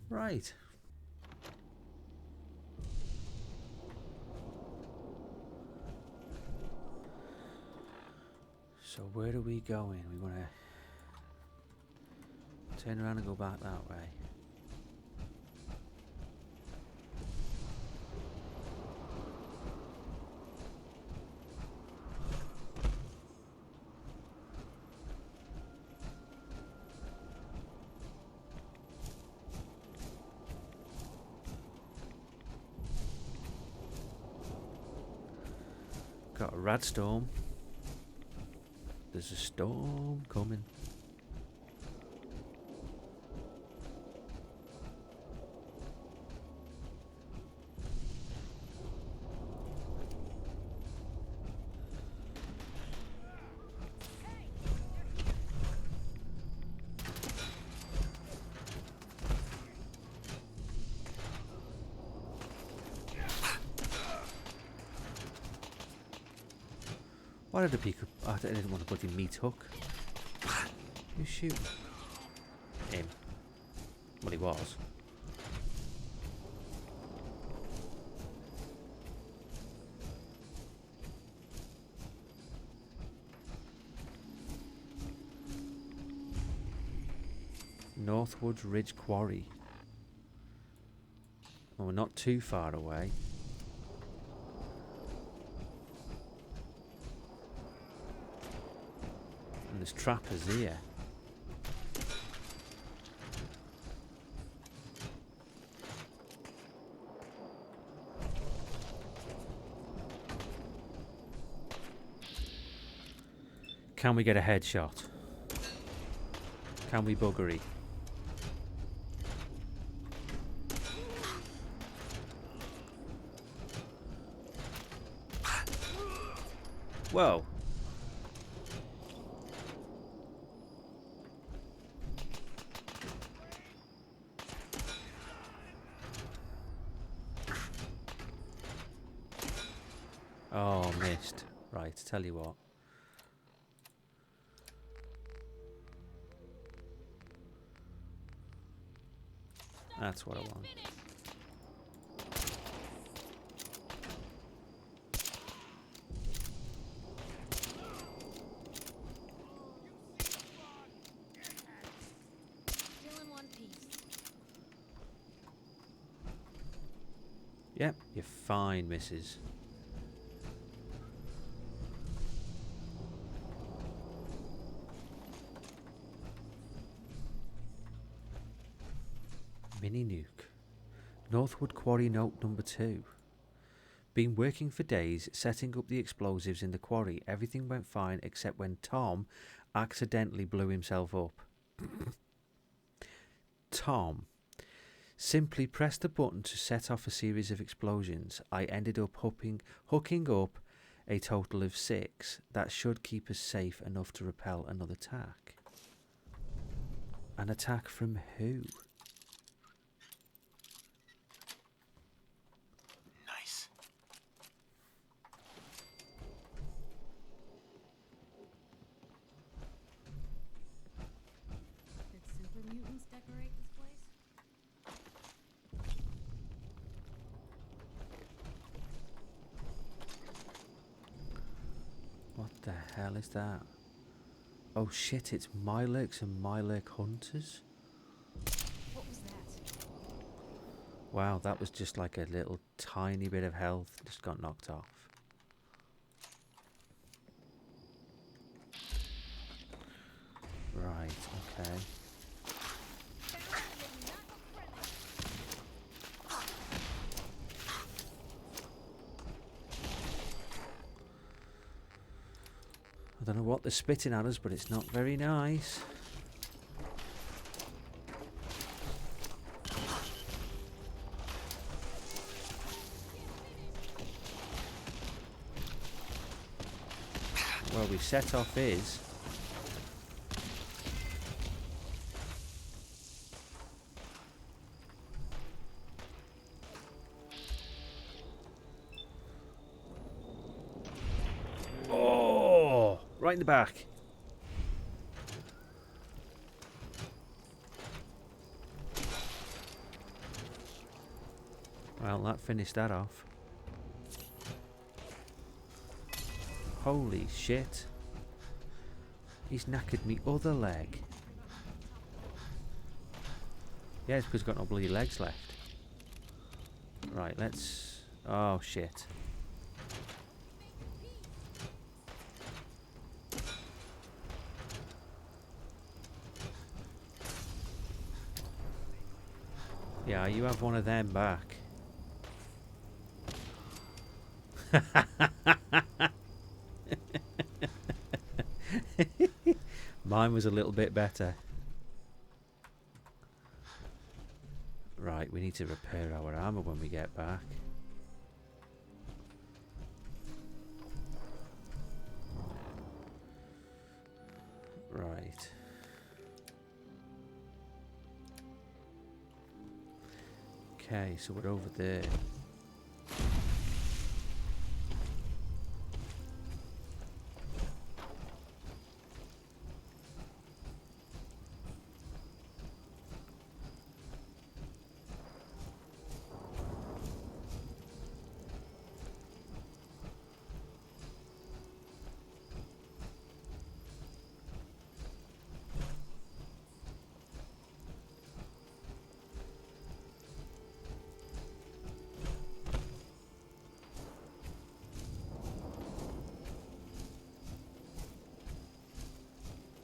Right. So where are we going? We want to turn around and go back that way. got a rad storm. There's a storm coming. Why did I pick up? I didn't want to bloody meat hook. Who's shooting? Him. Well, he was. Northwoods Ridge Quarry. Well, we're not too far away. And there's trappers here. Can we get a headshot? Can we buggery? Whoa. Oh, missed. Right, tell you what. That's what I want. Still in one piece. Yep, you're fine, missus. Mini nuke. Northwood Quarry note number 2. Been working for days setting up the explosives in the quarry. Everything went fine except when Tom accidentally blew himself up. Tom simply pressed the button to set off a series of explosions. I ended up hooking up a total of 6. That should keep us safe enough to repel another attack. An attack from who? Nice. Did super mutants decorate this place? What the hell is that? Oh shit, it's Mylurks and Mylurk Hunters? What was that? Wow, that was just like a little tiny bit of health just got knocked off. Right, okay. I don't know what they're spitting at us, but it's not very nice. Where we set off is... Oh! Right in the back. Well, that finished that off. Holy shit. He's knackered me other leg. Yeah, it's because he's got no bloody legs left. Right, let's... Oh, shit. Yeah, you have one of them back. Mine was a little bit better. Right, we need to repair our armor when we get back. Right. Okay, so we're over there.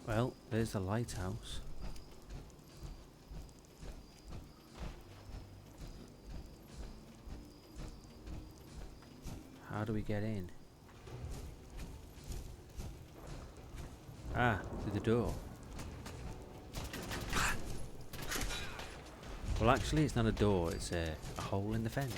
Well, there's the lighthouse. How do we get in? Ah, through the door. Well, actually, it's not a door, it's a hole in the fence.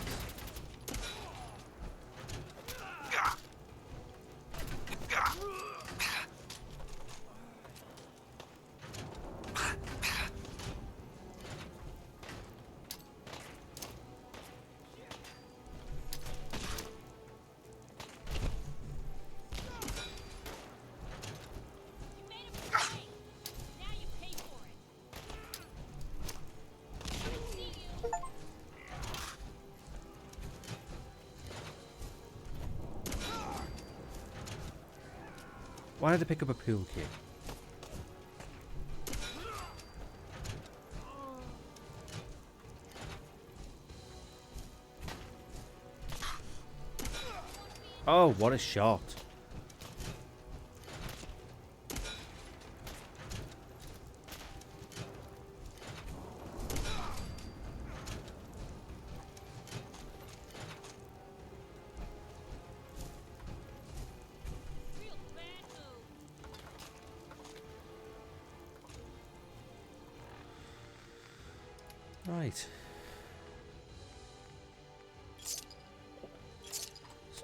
Why did they pick up a pool kit? Oh, what a shot. Right. Let's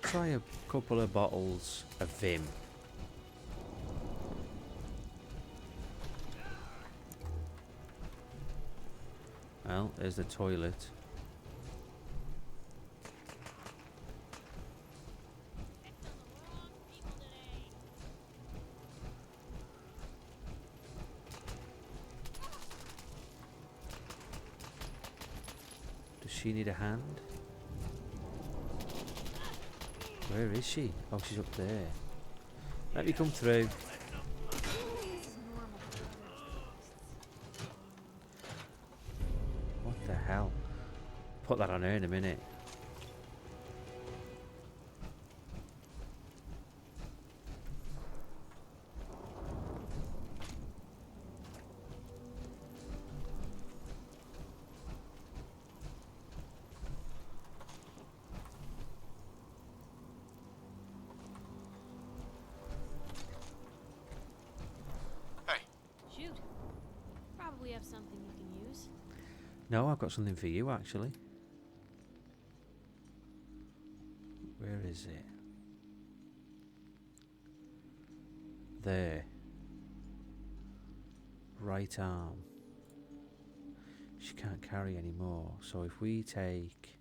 try a couple of bottles of Vim. Well, there's the toilet. Does she need a hand? Where is she? Oh, she's up there. Let me come through. What the hell? Put that on her in a minute. Shoot. Probably have something you can use. No, I've got something for you actually. Where is it? There. Right arm. She can't carry anymore. So if we take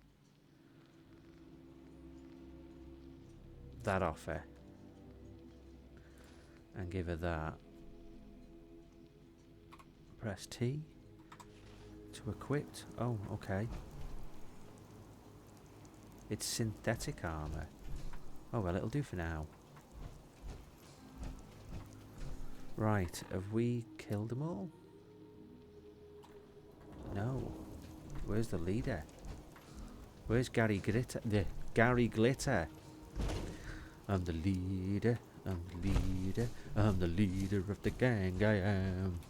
that off her and give her that, press T to equipped. Oh, okay. It's synthetic armor. Oh well, it'll do for now. Right, have we killed them all? No. Where's the leader? Where's Gary Glitter? Gary Glitter. I'm the leader. I'm the leader. I'm the leader of the gang. I am.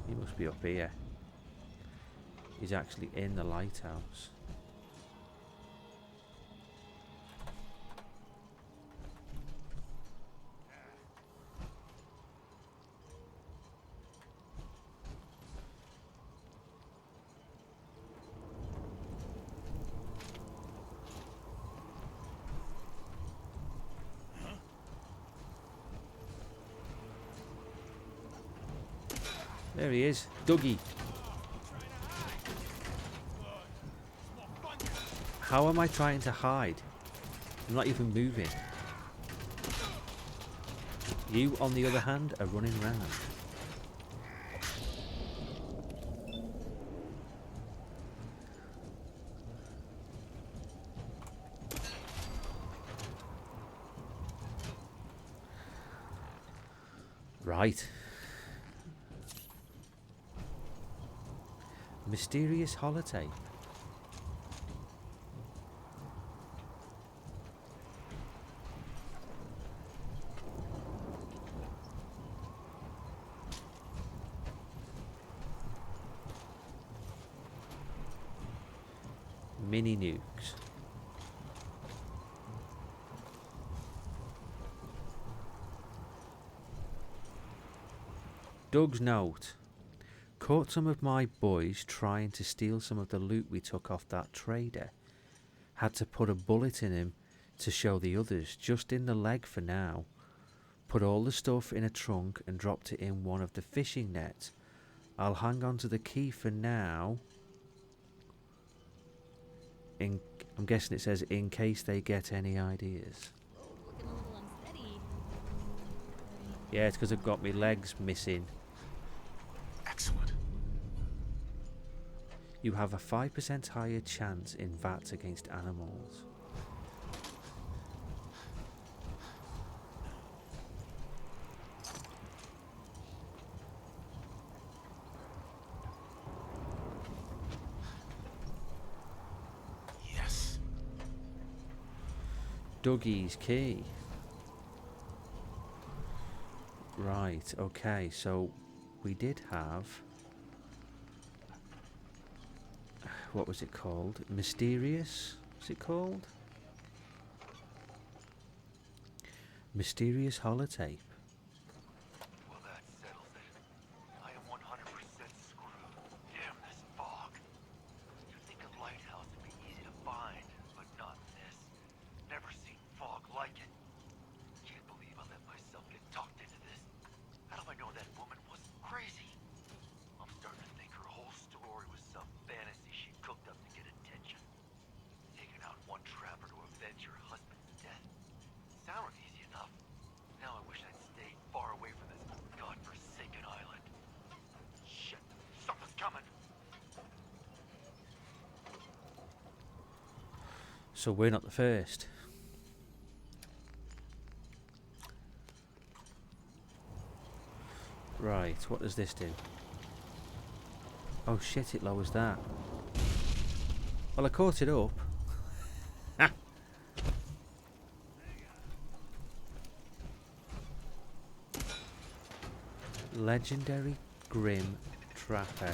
He must be up here. He's actually in the lighthouse. There he is. Dougie. How am I trying to hide? I'm not even moving. You, on the other hand, are running around. Right. Mysterious holotape. Mini nukes. Doug's note. Caught some of my boys trying to steal some of the loot we took off that trader. Had to put a bullet in him to show the others, just in the leg for now. Put all the stuff in a trunk and dropped it in one of the fishing nets. I'll hang on to the key for now. I'm guessing it says in case they get any ideas. Looking a little unsteady. Yeah, it's because I've got my legs missing. Excellent. You have a 5% higher chance in VATs against animals. Yes. Dougie's key. Right, okay, so we did have... What was it called? Mysterious? Was it called? Mysterious holotape. Well, that settles it. I am 100% screwed. Damn this fog. You'd think a lighthouse would be easy to find, but not this. Never seen fog like it. Can't believe I let myself get talked into this. How do I know that woman wasn't crazy? I'm starting to think her whole story was some fantasy she cooked up to get attention. Taking out one trapper to avenge her husband's death. Sounded easy enough. Now I wish I'd stayed far away from this godforsaken island. Shit, something's coming. So we're not the first. Right, what does this do? Oh shit, it lowers that. Well, I caught it up. Legendary Grim Trapper.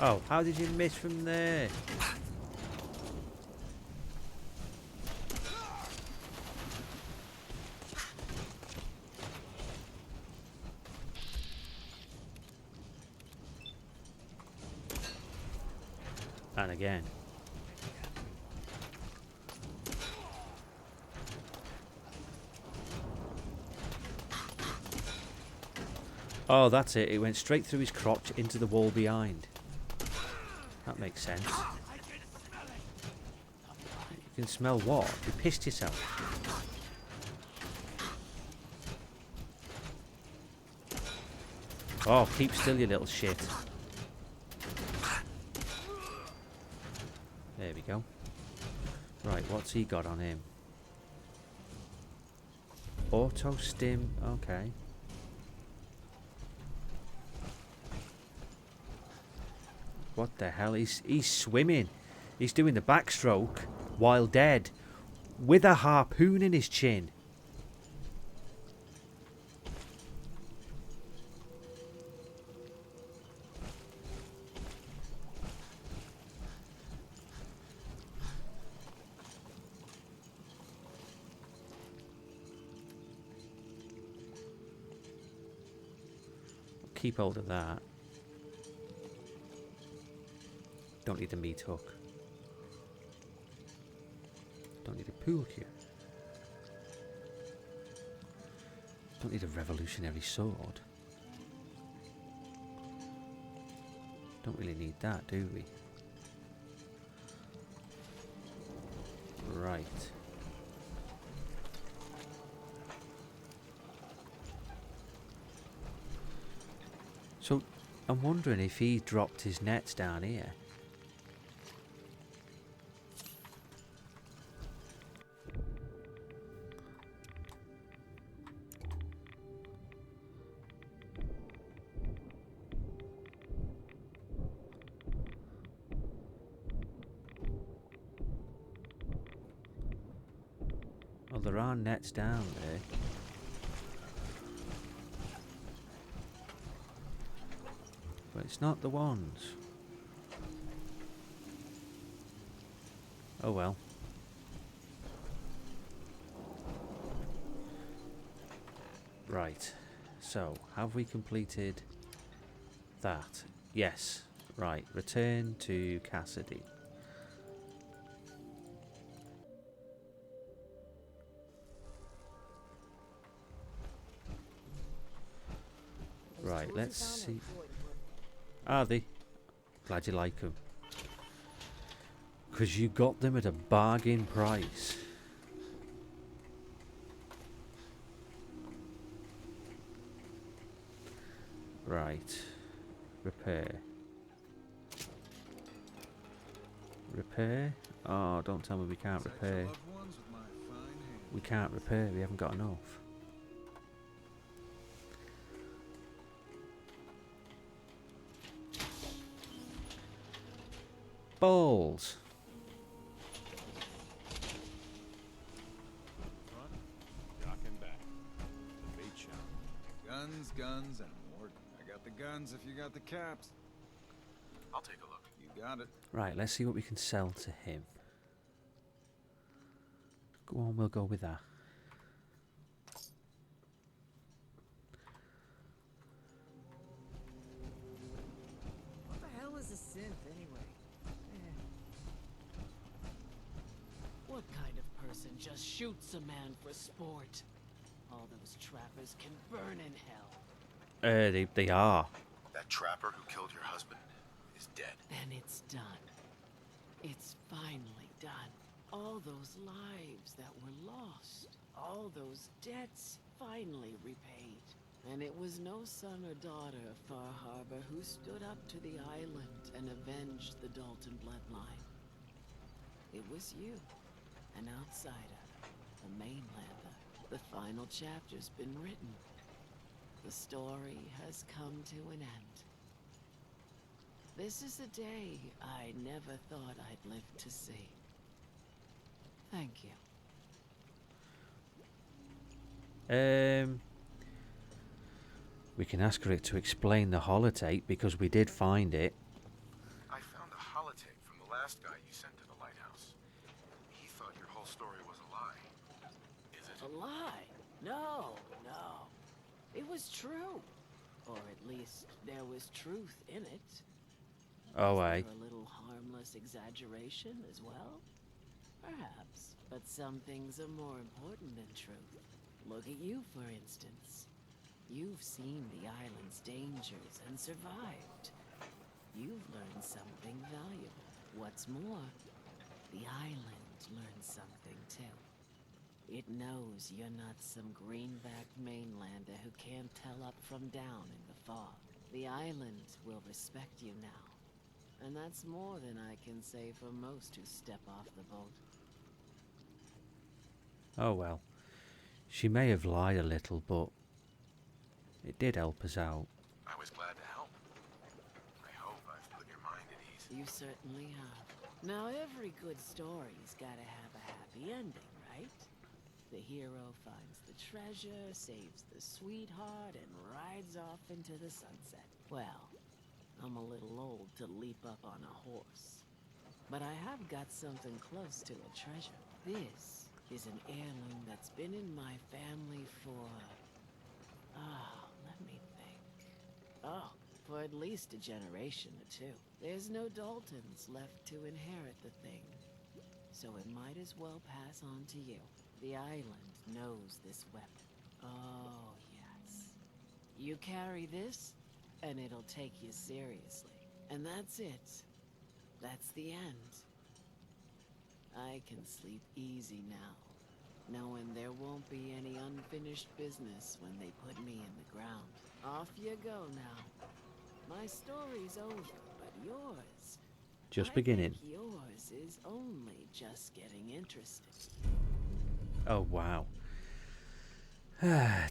Oh, how did you miss from there? And again. Oh, that's it. It went straight through his crotch into the wall behind. That makes sense. You can smell what? You pissed yourself. Oh, keep still, you little shit. There we go. Right, what's he got on him? Auto stim, okay. What the hell? He's swimming. He's doing the backstroke while dead with a harpoon in his chin. keep hold of that. Don't need a meat hook. Don't need a pool cue. Don't need a revolutionary sword. Don't really need that, do we? Right. So, I'm wondering if he dropped his nets down here. Well, there are nets down there. But it's not the ones. Oh well. Right. So, have we completed that? Yes. Right. Return to Cassidy. Right, let's see. Are they? Glad you like them. Because you got them at a bargain price. Right. Repair. Repair? Oh, don't tell me we can't repair. We can't repair, we haven't got enough. Balls. Front, docking back. The bait shop. Guns, guns, and more. I got the guns if you got the caps. I'll take a look. You got it. Right, let's see what we can sell to him. Go on, we'll go with that. What the hell is a synth anyway? What kind of person just shoots a man for sport? All those trappers can burn in hell. They are. That trapper who killed your husband is dead. Then it's done. It's finally done. All those lives that were lost, all those debts finally repaid. And it was no son or daughter of Far Harbor who stood up to the island and avenged the Dalton bloodline. It was you, an outsider, a mainlander. The final chapter's been written. The story has come to an end. This is a day I never thought I'd live to see. Thank you. We can ask her to explain the holotape because we did find it. I found a holotape from the last guy you sent to the lighthouse. He thought your whole story was a lie. Is it? A lie? No, no. It was true. Or at least there was truth in it. Oh, Was aye. there a little harmless exaggeration as well? Perhaps. But some things are more important than truth. Look at you, for instance. You've seen the island's dangers and survived. You've learned something valuable. What's more, the island learned something too. It knows you're not some greenback mainlander who can't tell up from down in the fog. The island will respect you now. And that's more than I can say for most who step off the boat. Oh well. She may have lied a little, but it did help us out. I was glad to help. I hope I've put your mind at ease. You certainly have. Now every good story's gotta have a happy ending, right? The hero finds the treasure, saves the sweetheart, and rides off into the sunset. Well, I'm a little old to leap up on a horse. But I have got something close to a treasure. This is an heirloom that's been in my family for... let me think. for at least a generation or two. There's no Daltons left to inherit the thing, so it might as well pass on to you. The island knows this weapon. Oh, yes. You carry this, and it'll take you seriously. And that's it. That's the end. I can sleep easy now, knowing there won't be any unfinished business when they put me in the ground. Off you go now. My story's over, but yours... Just I beginning. think yours is only just getting interested. Oh, wow.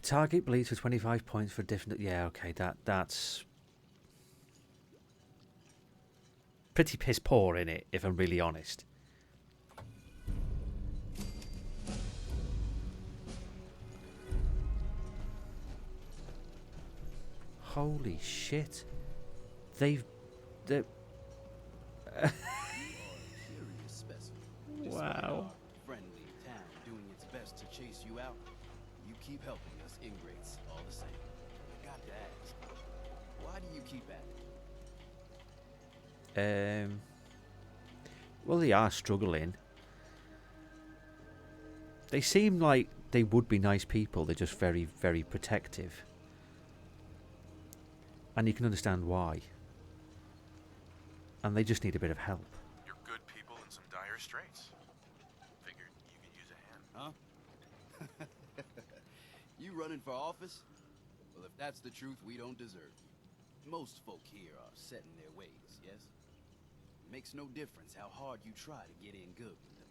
Target bleeds for 25 points for different... Yeah, okay, that's... pretty piss poor in it, if I'm really honest. Holy shit. They're... Wow. Friendly town doing its best to chase you out. You keep helping us ingrates all the same. I got to ask, why do you keep at it? Well, they are struggling. They seem like they would be nice people. They're just very, very protective. And you can understand why. And they just need a bit of help. You're good people in some dire straits. Figured you could use a hand. Huh? You running for office? Well, if that's the truth, we don't deserve you. Most folk here are set in their ways, yes? It makes no difference how hard you try to get in good with them.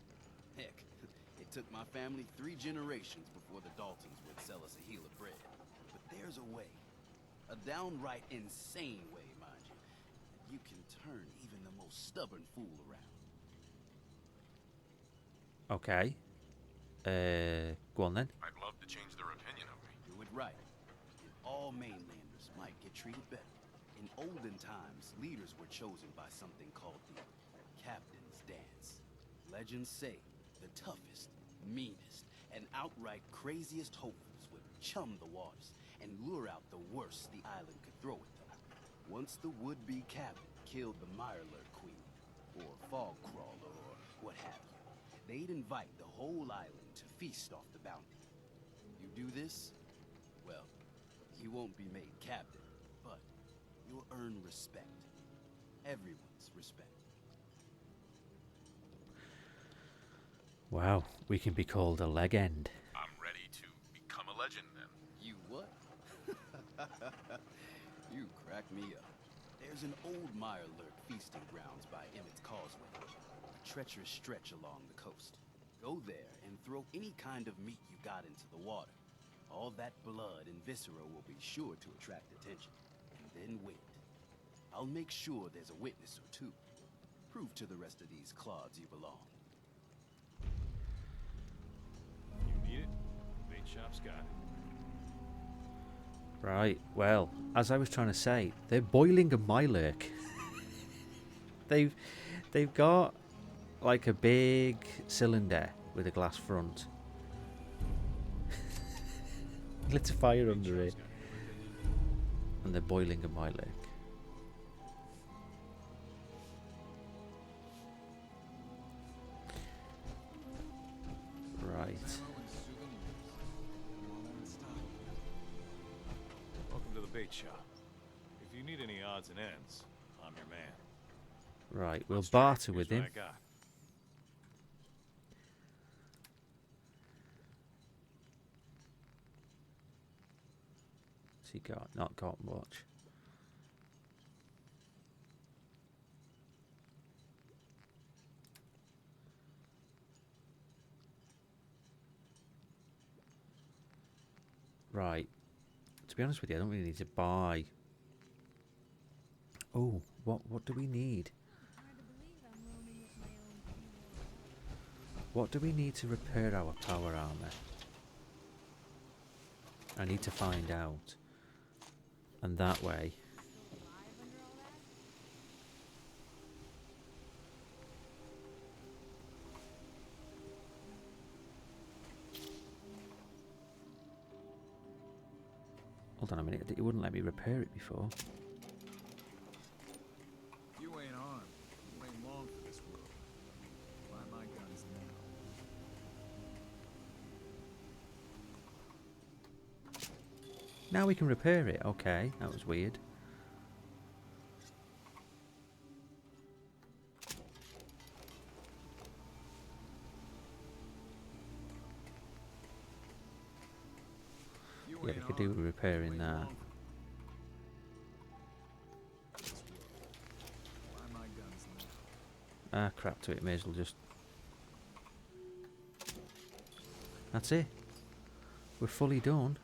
Heck, it took my family 3 generations before the Daltons would sell us a heel of bread. But there's a way. A downright insane way, mind you. You can turn even the most stubborn fool around. Okay. Go on then. I'd love to change their opinion of me. Do it right, and all mainlanders might get treated better. In olden times, leaders were chosen by something called the Captain's Dance. Legends say the toughest, meanest, and outright craziest hopefuls would chum the waters and lure out the worst the island could throw at them. Once the would-be captain killed the Modular queen, or fog crawler, or what have you, they'd invite the whole island to feast off the bounty. You do this, well, you won't be made captain, but you'll earn respect. Everyone's respect. Wow, we can be called a leg end. I'm ready to become a legend then. You what? You crack me up. There's an old Modular feasting grounds by Emmett's Causeway, a treacherous stretch along the coast. Go there and throw any kind of meat you got into the water. All that blood and viscera will be sure to attract attention. And then wait. I'll make sure there's a witness or two. Prove to the rest of these clods you belong. You need it? Bait shop's got it. Right, well, as I was trying to say, they're boiling a Mylurk. They've got like a big cylinder with a glass front. Lit a fire under it. And they're boiling a Mylurk. Right. Welcome to the bait shop. If you need any odds and ends, I'm your man. Right, we'll barter with Here's him. what I got. What's he got? Not got much. Right. To be honest with you, I don't really need to buy. Oh, what do we need? What do we need to repair our power armor? I need to find out. And that way... Hold on a minute, it wouldn't let me repair it before. Now we can repair it. Okay, that was weird. Yeah, we could do with repairing that. Ah, crap to it. May as well just... That's it. We're fully done.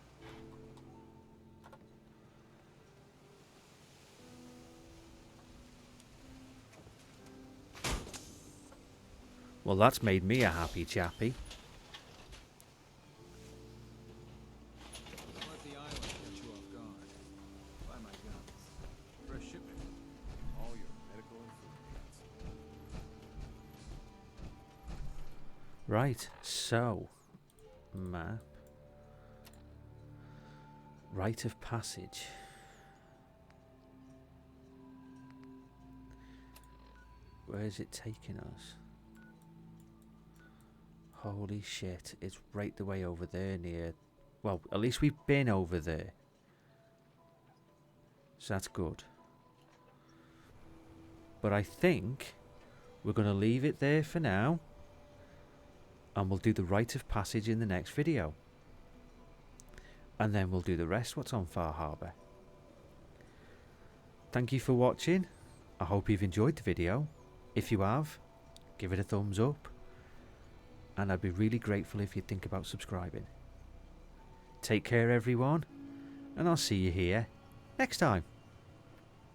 Well, that's made me a happy chappy. Don't let the island catch you off guard. Buy my guns. Fresh shipment. All your medical and food needs. Right, so... Map. Rite of passage. Where is it taking us? Holy shit, it's right the way over there near... Well, at least we've been over there. So that's good. But I think we're going to leave it there for now. And we'll do the rite of passage in the next video. And then we'll do the rest what's on Far Harbour. Thank you for watching. I hope you've enjoyed the video. If you have, give it a thumbs up. And I'd be really grateful if you'd think about subscribing. Take care everyone, and I'll see you here next time.